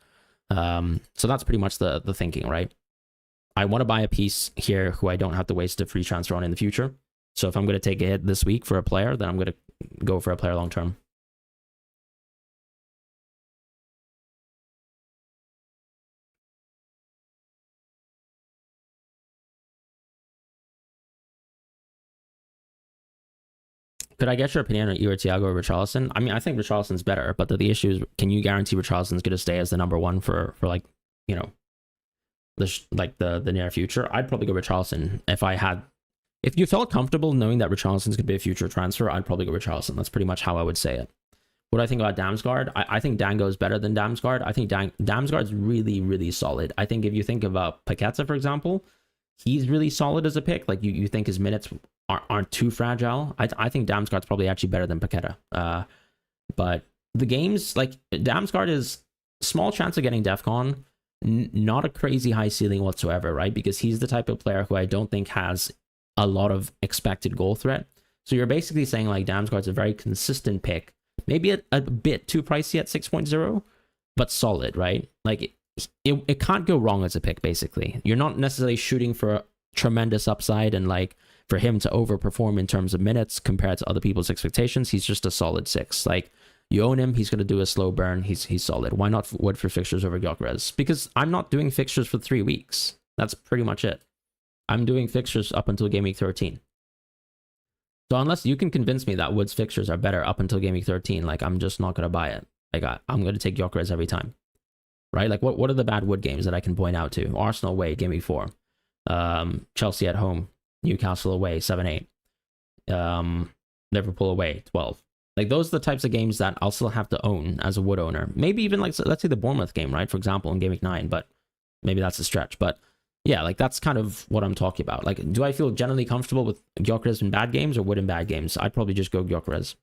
So that's pretty much the thinking, right? I want to buy a piece here who I don't have to waste a free transfer on in the future. So if I'm going to take a hit this week for a player, then I'm going to go for a player long term. Could I get your opinion on either Thiago or Richarlison? I mean, I think Richarlison's better, but the issue is, can you guarantee Richarlison's going to stay as the number one for like, the near future? I'd probably go Richarlison if you felt comfortable knowing that Richarlison's going to be a future transfer. I'd probably go Richarlison. That's pretty much how I would say it. What I think about Damsgaard, I think Dango is better than Damsgaard. I think Damsgaard's really, really solid. I think if you think about Paqueta, for example, he's really solid as a pick. Like you think his minutes aren't too fragile. I think Damsgaard's probably actually better than Paqueta. But the games, like Damsgaard is small chance of getting DEFCON, not a crazy high ceiling whatsoever, right? Because he's the type of player who I don't think has a lot of expected goal threat. So you're basically saying like Damsgaard's a very consistent pick, maybe a bit too pricey at 6.0, but solid, right? Like it can't go wrong as a pick, basically. You're not necessarily shooting for a tremendous upside and like for him to overperform in terms of minutes compared to other people's expectations. He's just a solid 6. Like You own him, he's going to do a slow burn. He's solid. Why not Wood for fixtures over Gyökeres? Because I'm not doing fixtures for 3 weeks. That's pretty much it. I'm doing fixtures up until game week 13. So unless you can convince me that Wood's fixtures are better up until game week 13, like, I'm just not going to buy it. Like, I'm going to take Gyökeres every time. Right? Like, what are the bad Wood games that I can point out to? Arsenal away, game week 4. Chelsea at home. Newcastle away, 7-8. Liverpool away, 12. Like, those are the types of games that I'll still have to own as a Wood owner. Maybe even, like, let's say the Bournemouth game, right? For example, in game week 9, but maybe that's a stretch. But yeah, like, that's kind of what I'm talking about. Like, do I feel generally comfortable with Gyökeres in bad games or Wood in bad games? I'd probably just go Gyökeres.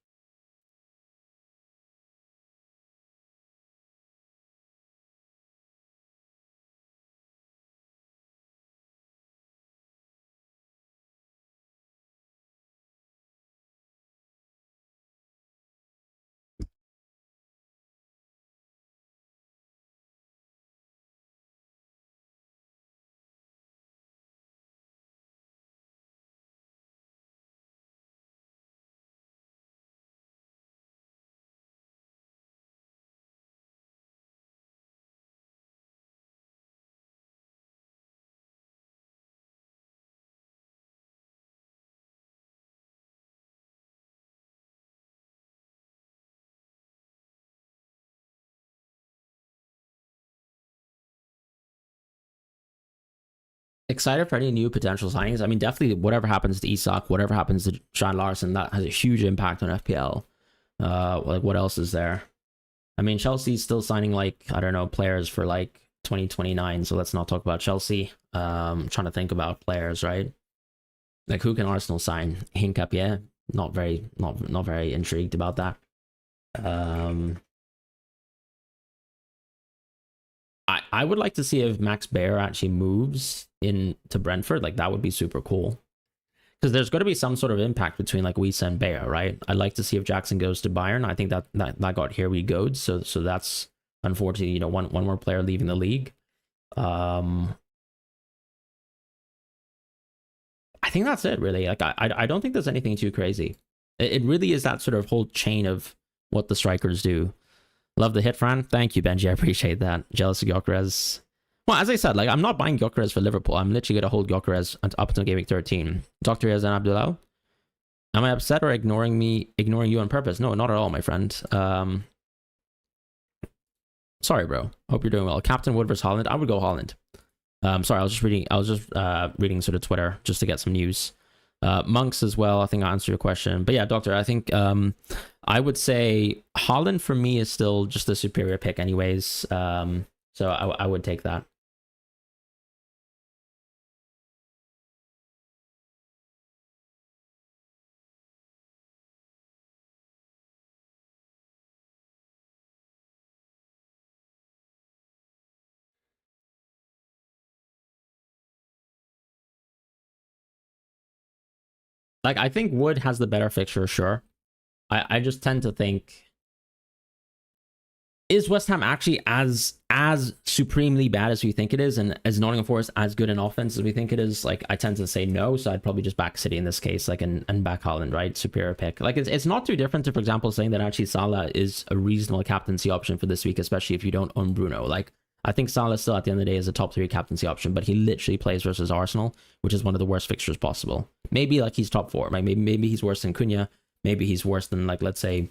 Excited for any new potential signings. I mean, definitely whatever happens to Isak, whatever happens to Sean Larson, that has a huge impact on FPL. Like, what else is there? I mean, Chelsea's still signing, like, I don't know, players for like 2029. So let's not talk about Chelsea. Trying to think about players, right? Like, who can Arsenal sign? Hincap, yeah. Not very intrigued about that. I would like to see if Max Baer actually moves into Brentford. Like, that would be super cool. Because there's going to be some sort of impact between, like, Wiese and Baer, right? I'd like to see if Jackson goes to Bayern. I think that got here we go. So that's unfortunately, you know, one more player leaving the league. I think that's it, really. Like, I don't think there's anything too crazy. It really is that sort of whole chain of what the strikers do. Love the hit, Fran. Thank you, Benji. I appreciate that. Jealous of Gyökeres. Well, as I said, like, I'm not buying Gyökeres for Liverpool. I'm literally going to hold Gyökeres up until game week 13. Dr. Yazan Abdullah, am I upset or ignoring you on purpose? No, not at all, my friend. Sorry, bro. Hope you're doing well. Captain Wood versus Holland. I would go Holland. Sorry, I was just reading sort of Twitter just to get some news. Monks as well. I think I answered your question. But yeah, Doctor, I think I would say Holland for me is still just a superior pick anyways. So I would take that. Like, I think Wood has the better fixture, sure. I just tend to think, is West Ham actually as supremely bad as we think it is, and is Nottingham Forest as good an offense as we think it is? Like, I tend to say no, so I'd probably just back City in this case, like, and back Holland, right? Superior pick. Like, it's not too different to, for example, saying that actually Salah is a reasonable captaincy option for this week, especially if you don't own Bruno. Like, I think Salah still at the end of the day is a top 3 captaincy option, but he literally plays versus Arsenal, which is one of the worst fixtures possible. Maybe like he's top 4, like maybe he's worse than Cunha, maybe he's worse than, like, let's say,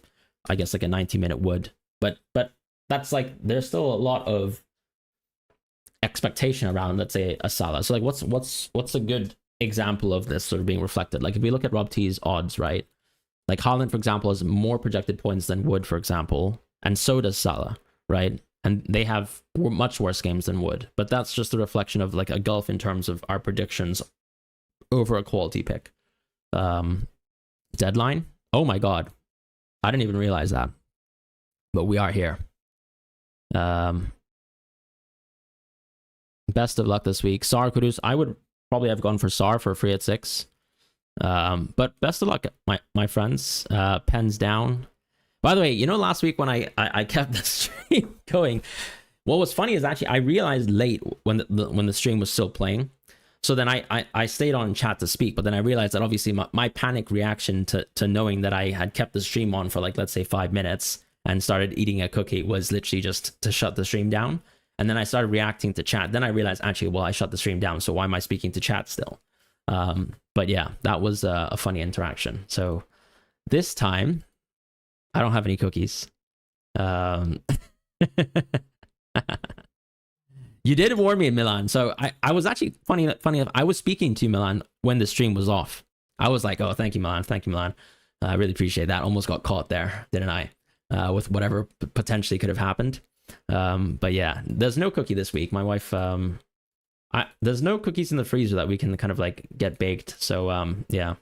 I guess, like a 90-minute Wood, but that's, like, there's still a lot of expectation around, let's say, a Salah. So, like, what's a good example of this sort of being reflected? Like, if we look at Rob T's odds, right? Like, Haaland, for example, has more projected points than Wood, for example, and so does Salah, right? And they have much worse games than Wood. But that's just a reflection of, like, a gulf in terms of our predictions over a quality pick. Deadline? Oh my god. I didn't even realize that. But we are here. Best of luck this week. Sar Kudus. I would probably have gone for Sar for free at 6. But best of luck, my friends. Pens down. By the way, you know, last week when I kept the stream going, what was funny is actually I realized late when the stream was still playing. So then I stayed on chat to speak, but then I realized that obviously my panic reaction to knowing that I had kept the stream on for, like, let's say 5 minutes and started eating a cookie was literally just to shut the stream down. And then I started reacting to chat. Then I realized, actually, well, I shut the stream down, so why am I speaking to chat still? But yeah, that was a funny interaction. So this time, I don't have any cookies. You did warn me, Milan. So I was actually funny enough. I was speaking to Milan when the stream was off. I was like, "Oh, thank you, Milan. Thank you, Milan. I really appreciate that." Almost got caught there, didn't I? With whatever potentially could have happened. But yeah, there's no cookie this week. My wife, there's no cookies in the freezer that we can kind of like get baked. So yeah.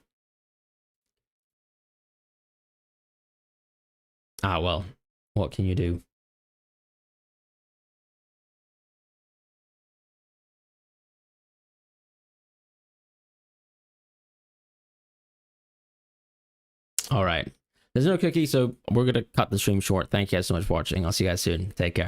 Ah, well, what can you do? All right. There's no cookie, so we're going to cut the stream short. Thank you guys so much for watching. I'll see you guys soon. Take care.